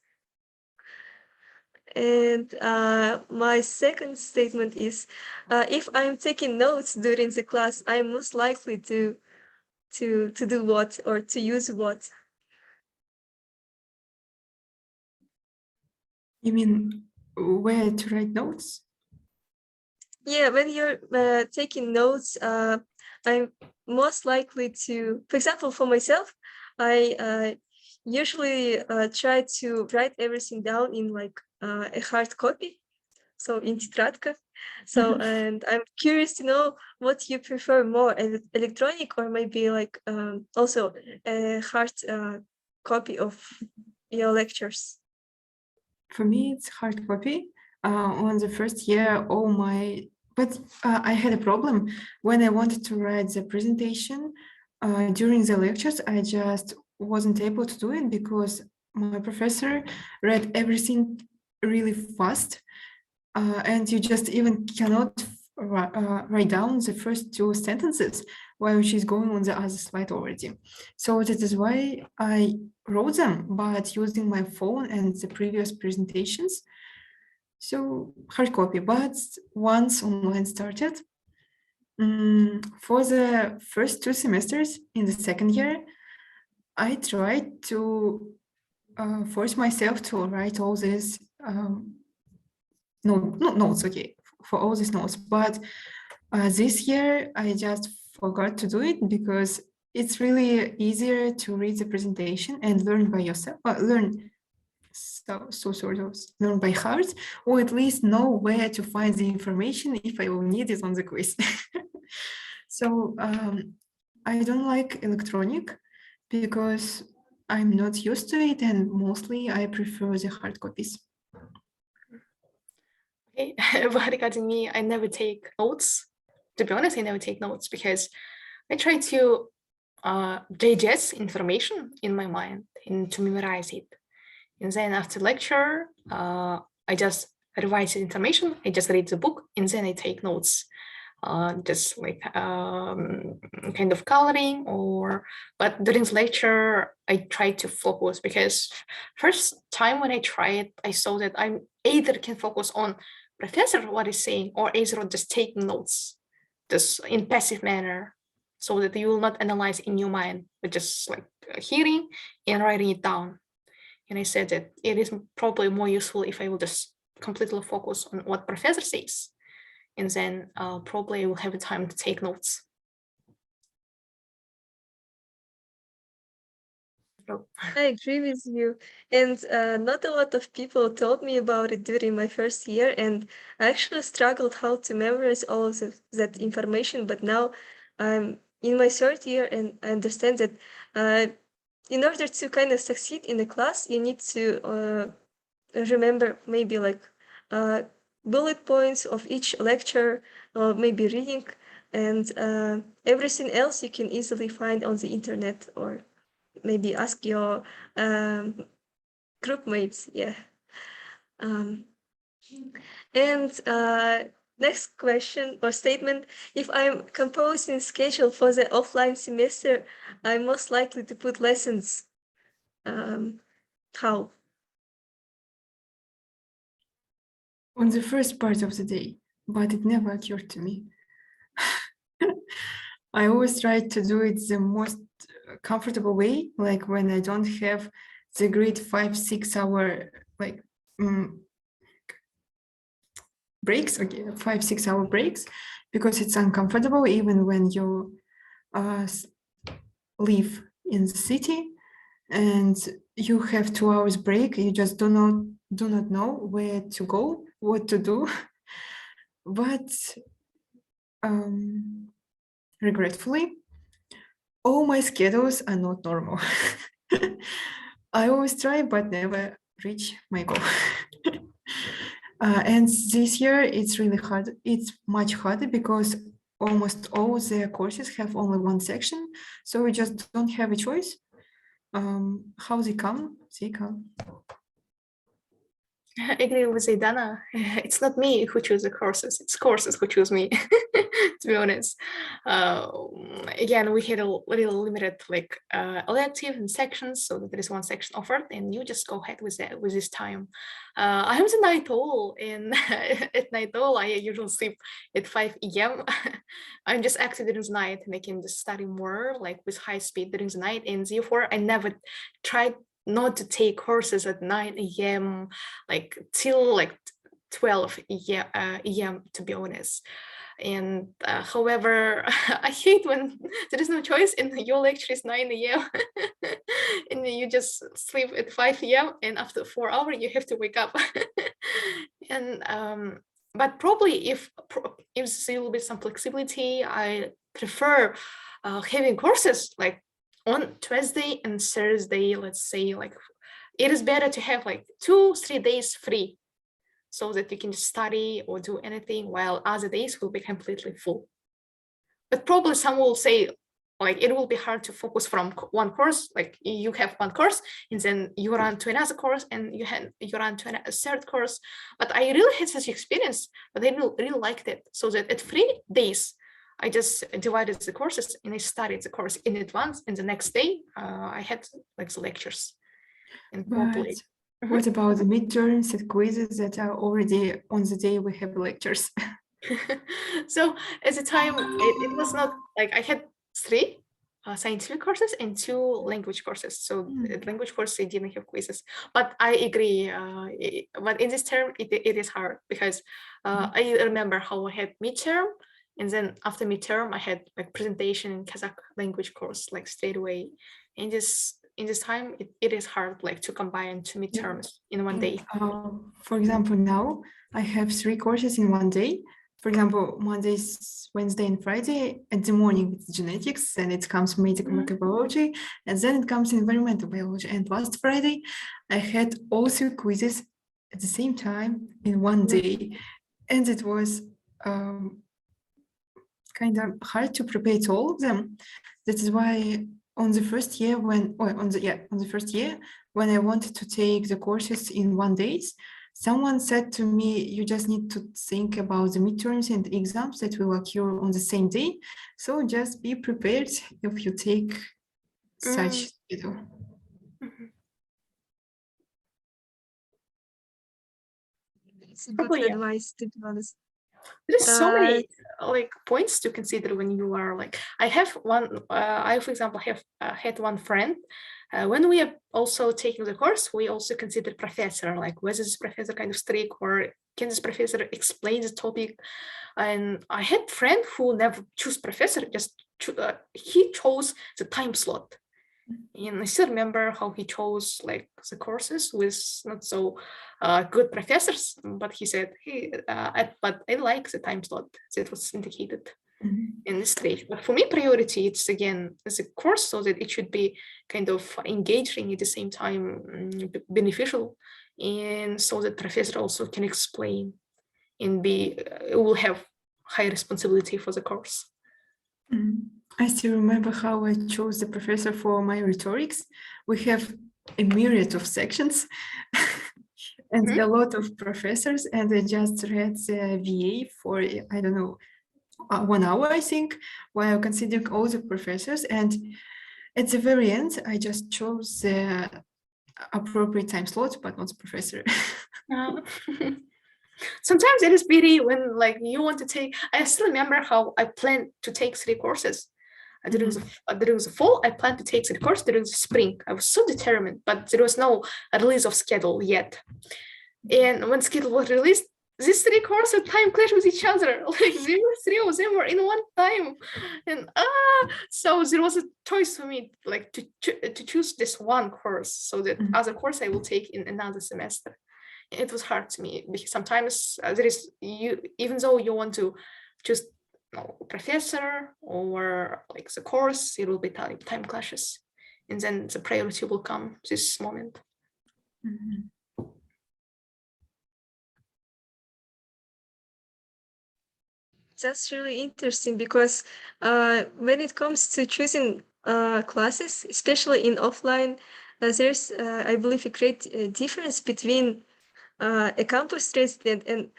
And my second statement is, if I'm taking notes during the class, I'm most likely to do what, or to use what. You mean where to write notes? Yeah, when you're taking notes, I'm most likely to, for example, for myself, I usually try to write everything down in a hard copy, so in тетрадка. So, and I'm curious to know what you prefer more, electronic or maybe also a hard copy of your lectures. For me, it's hard copy. On the first year, but I had a problem when I wanted to write the presentation during the lectures. I just wasn't able to do it because my professor read everything really fast, and you just even cannot write down the first two sentences while she's going on the other slide already. So that is why I wrote them, but using my phone and the previous presentations. So hard copy, but once online started, For the first 2 semesters in the second year, I tried to force myself to write all these not notes, okay, for all these notes. But this year, I just forgot to do it because it's really easier to read the presentation and learn by yourself, learn sort of learn by heart, or at least know where to find the information if I will need it on the quiz. So I don't like electronic because I'm not used to it, and mostly I prefer the hard copies. Okay, but regarding me, I never take notes. To be honest, I never take notes because I try to digest information in my mind and to memorize it. And then after lecture, I just revise the information. I just read the book and then I take notes, just like kind of coloring but during the lecture, I try to focus because first time when I tried, I saw that I either can focus on professor what is saying or either just taking notes, just in passive manner, so that you will not analyze in your mind, but just like hearing and writing it down. And I said that it is probably more useful if I will just completely focus on what professor says. And then probably I will have time to take notes. I agree with you. And not a lot of people told me about it during my first year. And I actually struggled how to memorize all of that information. But now I'm in my third year and I understand that in order to kind of succeed in the class, you need to remember maybe like bullet points of each lecture, or maybe reading, and everything else you can easily find on the internet, or maybe ask your group mates. Yeah. And next question or statement: if I'm composing schedule for the offline semester, I'm most likely to put lessons. How? On the first part of the day, but it never occurred to me. I always try to do it the most comfortable way, like when I don't have the great 5-6 hour like breaks, okay, 5-6 hour breaks, because it's uncomfortable even when you live in the city and you have 2 hours break. You just do not know where to go, what to do. But regretfully, all my schedules are not normal. I always try, but never reach my goal. And this year, it's really hard. It's much harder because almost all the courses have only one section. So we just don't have a choice. How they come, they come. I agree with Aidana. It's not me who choose the courses, it's courses who choose me, to be honest. Again, we had a little limited like elective and sections, so that there is one section offered and you just go ahead with this time. I'm the night owl, and at night owl, I usually sleep at 5 a.m. I'm just active during the night and I can just study more like with high speed during the night, and therefore I never tried not to take courses at 9 a.m. like till like 12 a.m. to be honest. And however, I hate when there is no choice and your lecture is 9 a.m. and you just sleep at 5 a.m. and after 4 hours you have to wake up. And but probably if there will be some flexibility, I prefer having courses like on Tuesday and Thursday. Let's say like it is better to have like 2-3 days free, so that you can study or do anything, while other days will be completely full. But probably some will say like it will be hard to focus from one course, like you have one course and then you run to another course and you run to a third course. But I really had such experience, but I really liked it, so that at 3 days I just divided the courses and I studied the course in advance, and the next day I had like the lectures. And probably what about the midterms and quizzes that are already on the day we have lectures? So at the time, it was not like I had 3 scientific courses and 2 language courses. So language course, I didn't have quizzes. But I agree. But in this term, it is hard because I remember how I had midterm, and then after midterm, I had like presentation in Kazakh language course like straight away. In this time, it is hard like to combine 2 midterms in one day. For example, now I have 3 courses in one day. For example, Mondays, Wednesday, and Friday. At the morning, it's genetics, and it comes medical microbiology, and then it comes environmental biology. And last Friday, I had all 3 quizzes at the same time in one day, and it was kind of hard to prepare to all of them. That is why on the first year when I wanted to take the courses in one day, someone said to me, you just need to think about the midterms and exams that will occur on the same day. So just be prepared if you take such schedule. It's a good advice, to be honest. There's so many like points to consider when you are like. I have one. I, for example, have had one friend. When we are also taking the course, we also consider professor, like whether this professor kind of strict or can this professor explain the topic. And I had a friend who never choose professor, just he chose the time slot. And I still remember how he chose like the courses with not so good professors, but he said, hey, but I like the time slot that was indicated in this stage. But for me, priority, it's again, as a course, so that it should be kind of engaging at the same time, beneficial, and so that professor also can explain and will have high responsibility for the course. I still remember how I chose the professor for my rhetorics. We have a myriad of sections and a lot of professors, and I just read the VA for, I don't know, 1 hour, I think, while considering all the professors. And at the very end, I just chose the appropriate time slot, but not the professor. Sometimes it is pity when like you want to take. I still remember how I planned to take 3 courses. During the fall, I planned to take the course during the spring. I was so determined, but there was no release of schedule yet. And when schedule was released, these 3 courses time clash with each other. Like 3 of them were in one time, and so there was a choice for me, like to choose this one course, so that other course I will take in another semester. It was hard to me because sometimes there is even though you want to choose professor or like the course, it will be time clashes, and then the priority will come this moment. That's really interesting because when it comes to choosing classes, especially in offline, there's, I believe, a great difference between a campus resident and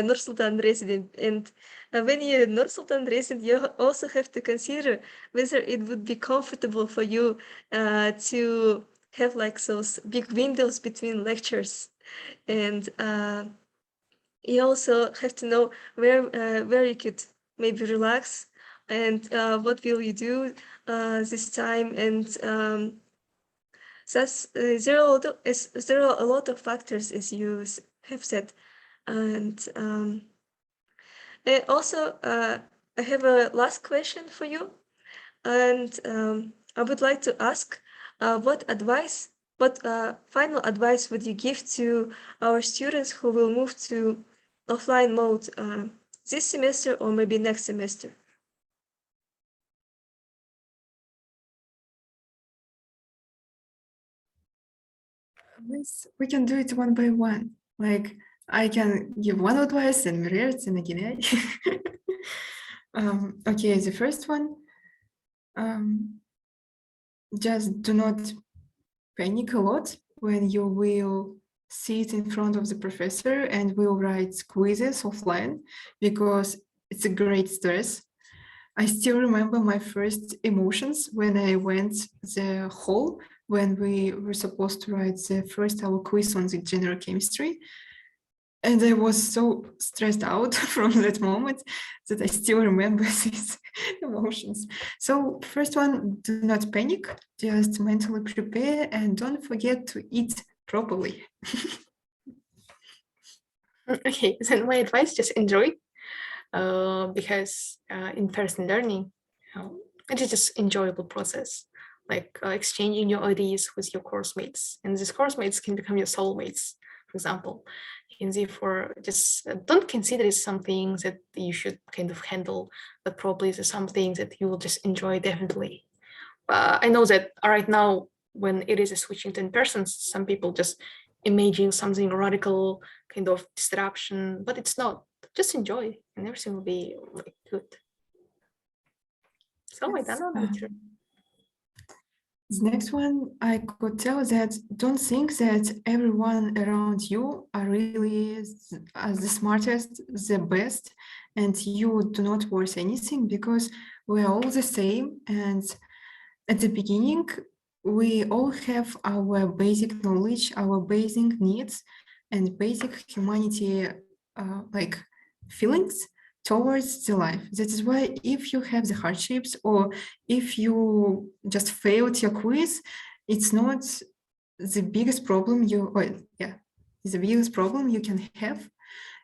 Nur-Sultan resident. And when you're Nur-Sultan resident, you also have to consider whether it would be comfortable for you to have like those big windows between lectures. And you also have to know where you could maybe relax and what will you do this time. And that's there are a lot of factors, as you have said. And also I have a last question for you, and I would like to ask what final advice would you give to our students who will move to offline mode this semester or maybe next semester? We can do it one by one. Like I can give one advice and Meruyert and Aidana. Okay, the first one, just do not panic a lot when you will sit in front of the professor and will write quizzes offline, because it's a great stress. I still remember my first emotions when I went the hall when we were supposed to write the first hour quiz on the general chemistry. And I was so stressed out from that moment that I still remember these emotions. So first one, do not panic, just mentally prepare and don't forget to eat properly. Okay, then my advice, just enjoy, because in-person learning, it is just enjoyable process, like exchanging your ideas with your course mates, and these course mates can become your soulmates, for example. And therefore, just don't consider it something that you should kind of handle, but probably it's something that you will just enjoy definitely. I know that right now, when it is a switching to in-person, some people just imagine something radical, kind of disruption, but it's not. Just enjoy, and everything will be like good. So I don't know. The next one, I could tell that don't think that everyone around you are really the smartest, the best, and you do not worth anything because we're all the same. And at the beginning, we all have our basic knowledge, our basic needs, and basic humanity like feelings towards the life. That is why if you have the hardships or if you just failed your quiz, it's not the biggest problem it's the biggest problem you can have.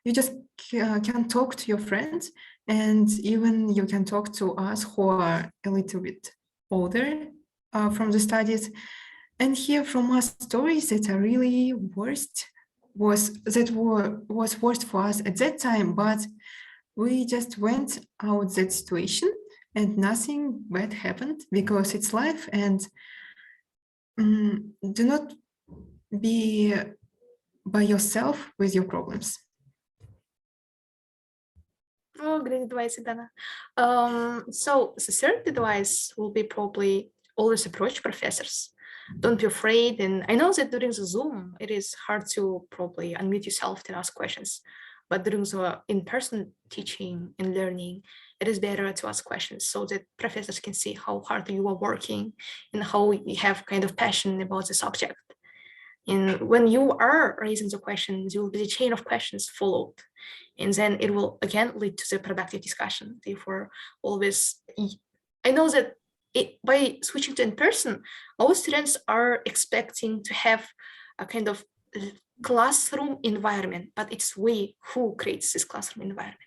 You just can talk to your friends, and even you can talk to us who are a little bit older from the studies, and hear from us stories that are really worst was worst for us at that time, but we just went out that situation and nothing bad happened because it's life. And do not be by yourself with your problems. Oh, great advice, Aidana. So the third advice will be probably always approach professors. Don't be afraid. And I know that during the Zoom, it is hard to probably unmute yourself and ask questions. But during the in-person teaching and learning, it is better to ask questions so that professors can see how hard you are working and how you have kind of passion about the subject. And when you are raising the questions, you will be the chain of questions followed. And then it will again lead to the productive discussion. Therefore, always, I know that by switching to in-person, all students are expecting to have a kind of classroom environment, but it's we who creates this classroom environment.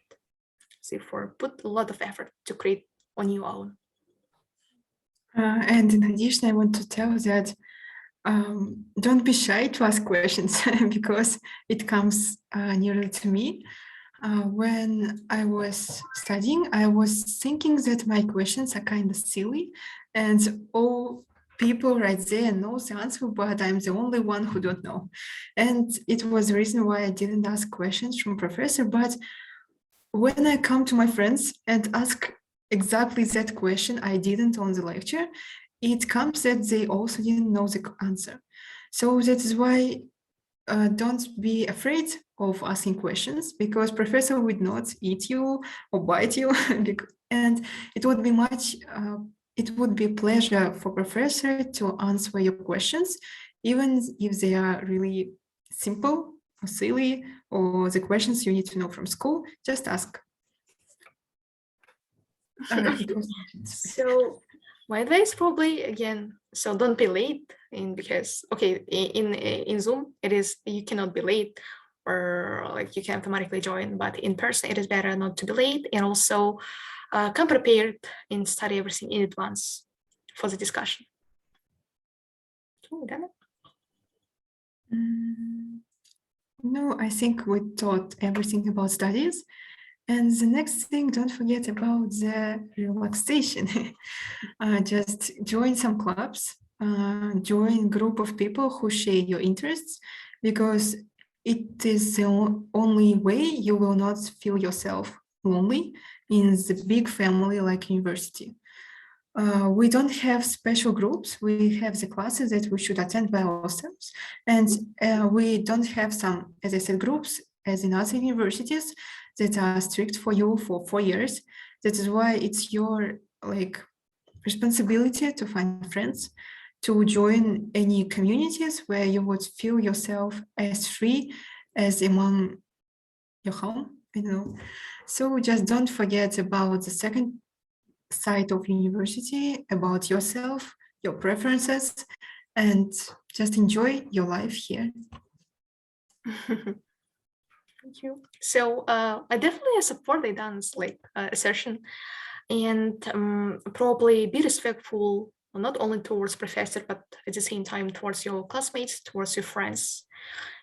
Therefore, put a lot of effort to create on your own. And in addition, I want to tell that don't be shy to ask questions because it comes nearer to me. When I was studying, I was thinking that my questions are kind of silly and all people right there know the answer, but I'm the only one who don't know. And it was the reason why I didn't ask questions from professor. But when I come to my friends and ask exactly that question I didn't on the lecture, it comes that they also didn't know the answer. So that is why don't be afraid of asking questions because professor would not eat you or bite you. And it would be it would be a pleasure for professor to answer your questions, even if they are really simple or silly or the questions you need to know from school, just ask. So my advice probably again, so don't be late because okay, in Zoom it is you cannot be late or like you can automatically join, but in person it is better not to be late and also come prepared and study everything in advance for the discussion. Okay, no, I think we taught everything about studies. And the next thing, don't forget about the relaxation. Just join some clubs, join group of people who share your interests, because it is the only way you will not feel yourself lonely in the big family like university. We don't have special groups. We have the classes that we should attend by ourselves. And we don't have some, as I said, groups as in other universities that are strict for you for 4 years. That is why it's your responsibility to find friends, to join any communities where you would feel yourself as free as among your home. I don't know. So just don't forget about the second side of university, about yourself, your preferences, and just enjoy your life here. Thank you. So I definitely support Aidan's assertion, and probably be respectful not only towards professor, but at the same time towards your classmates, towards your friends.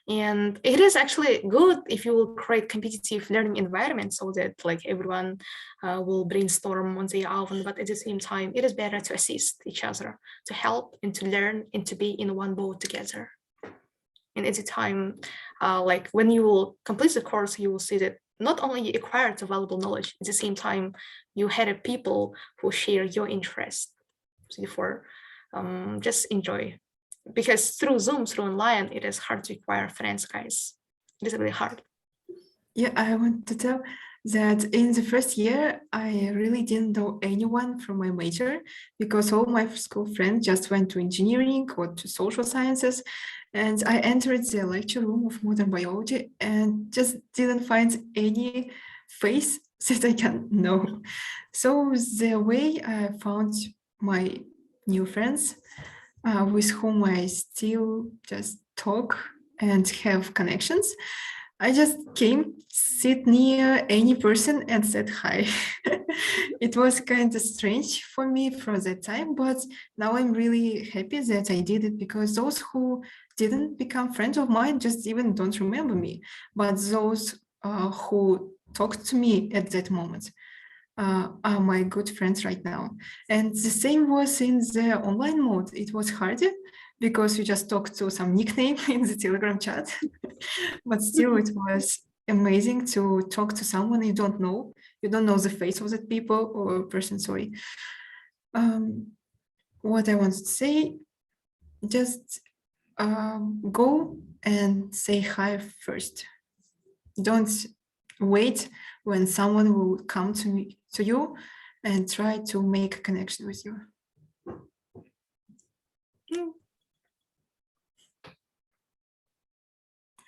And it is actually good if you will create competitive learning environment so that like everyone will brainstorm on their own, but at the same time, it is better to assist each other, to help and to learn and to be in one boat together. And at the time, like when you will complete the course, you will see that not only you acquired the valuable knowledge, at the same time, you had people who share your interest. So therefore, just enjoy. Because through Zoom, through online, it is hard to acquire friends, guys. It is really hard. Yeah, I want to tell that in the first year, I really didn't know anyone from my major because all my school friends just went to engineering or to social sciences. And I entered the lecture room of modern biology and just didn't find any face that I can know. So the way I found my new friends with whom I still just talk and have connections, I just came, sit near any person and said hi. It was kind of strange for me for that time, but now I'm really happy that I did it because those who didn't become friends of mine just even don't remember me. But those who talked to me at that moment are my good friends right now. And the same was in the online mode. It was harder because you just talked to some nickname in the Telegram chat. But still, it was amazing to talk to someone you don't know. You don't know the face of that people or person, sorry. What I wanted to say, just go and say hi first. Don't wait when someone will come to you and try to make a connection with you.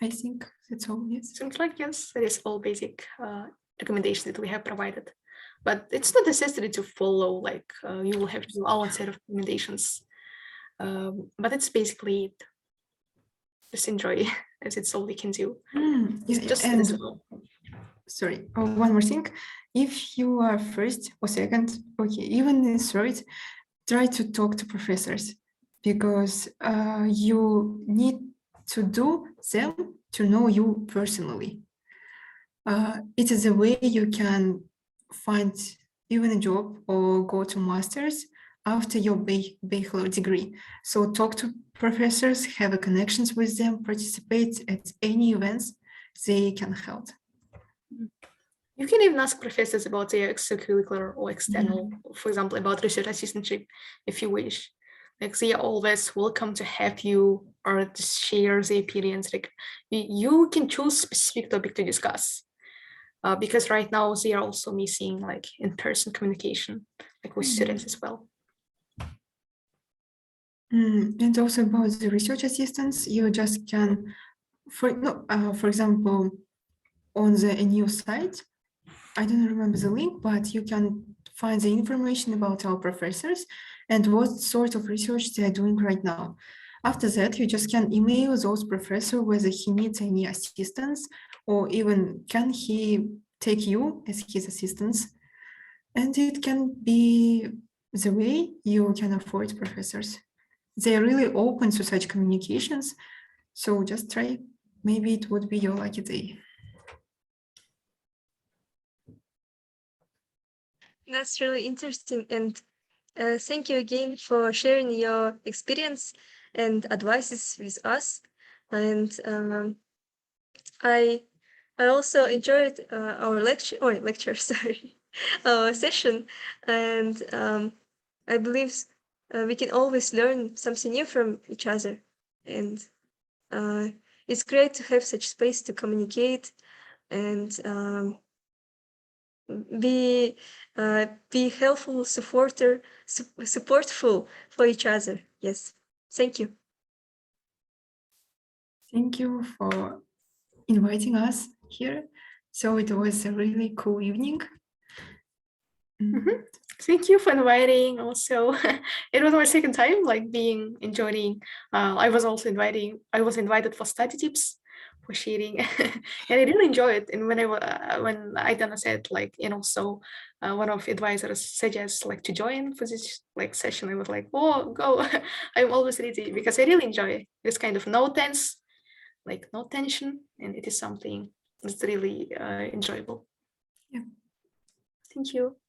I think that's all, yes. Seems like, yes, that is all basic recommendations that we have provided. But it's not necessary to follow, like you will have to do our set of recommendations. But it's basically it. Just enjoy, as it's all we can do. Yeah, just and visible. Sorry, one more thing. If you are first or second, okay, even in third, try to talk to professors because you need to do them to know you personally. It is a way you can find even a job or go to masters after your bachelor degree. So talk to professors, have a connections with them, participate at any events they can help. You can even ask professors about their extracurricular or external, for example, about research assistantship, if you wish. Like they are always welcome to have you or to share their opinions. Like you can choose specific topic to discuss. Because right now they are also missing like in-person communication, like with students as well. And also about the research assistants, you just can, for example, on the new site, I don't remember the link, but you can find the information about our professors and what sort of research they are doing right now. After that, you just can email those professors whether he needs any assistance or even can he take you as his assistants. And it can be the way you can afford professors. They're really open to such communications. So just try. Maybe it would be your lucky day. That's really interesting. And thank you again for sharing your experience and advices with us. And I also enjoyed our lecture, sorry, our session. And I believe we can always learn something new from each other. And it's great to have such space to communicate and be helpful, supportful for each other. Yes, thank you. Thank you for inviting us here. So it was a really cool evening. Mhm. Thank you for inviting. Also, it was my second time joining. I was invited for study tips, for sharing, and I really enjoy it. And when Aidana said and also one of advisors suggests to join for this session, I was like, oh, go! I'm always ready because I really enjoy this kind of no tension, and it is something that's really enjoyable. Yeah. Thank you.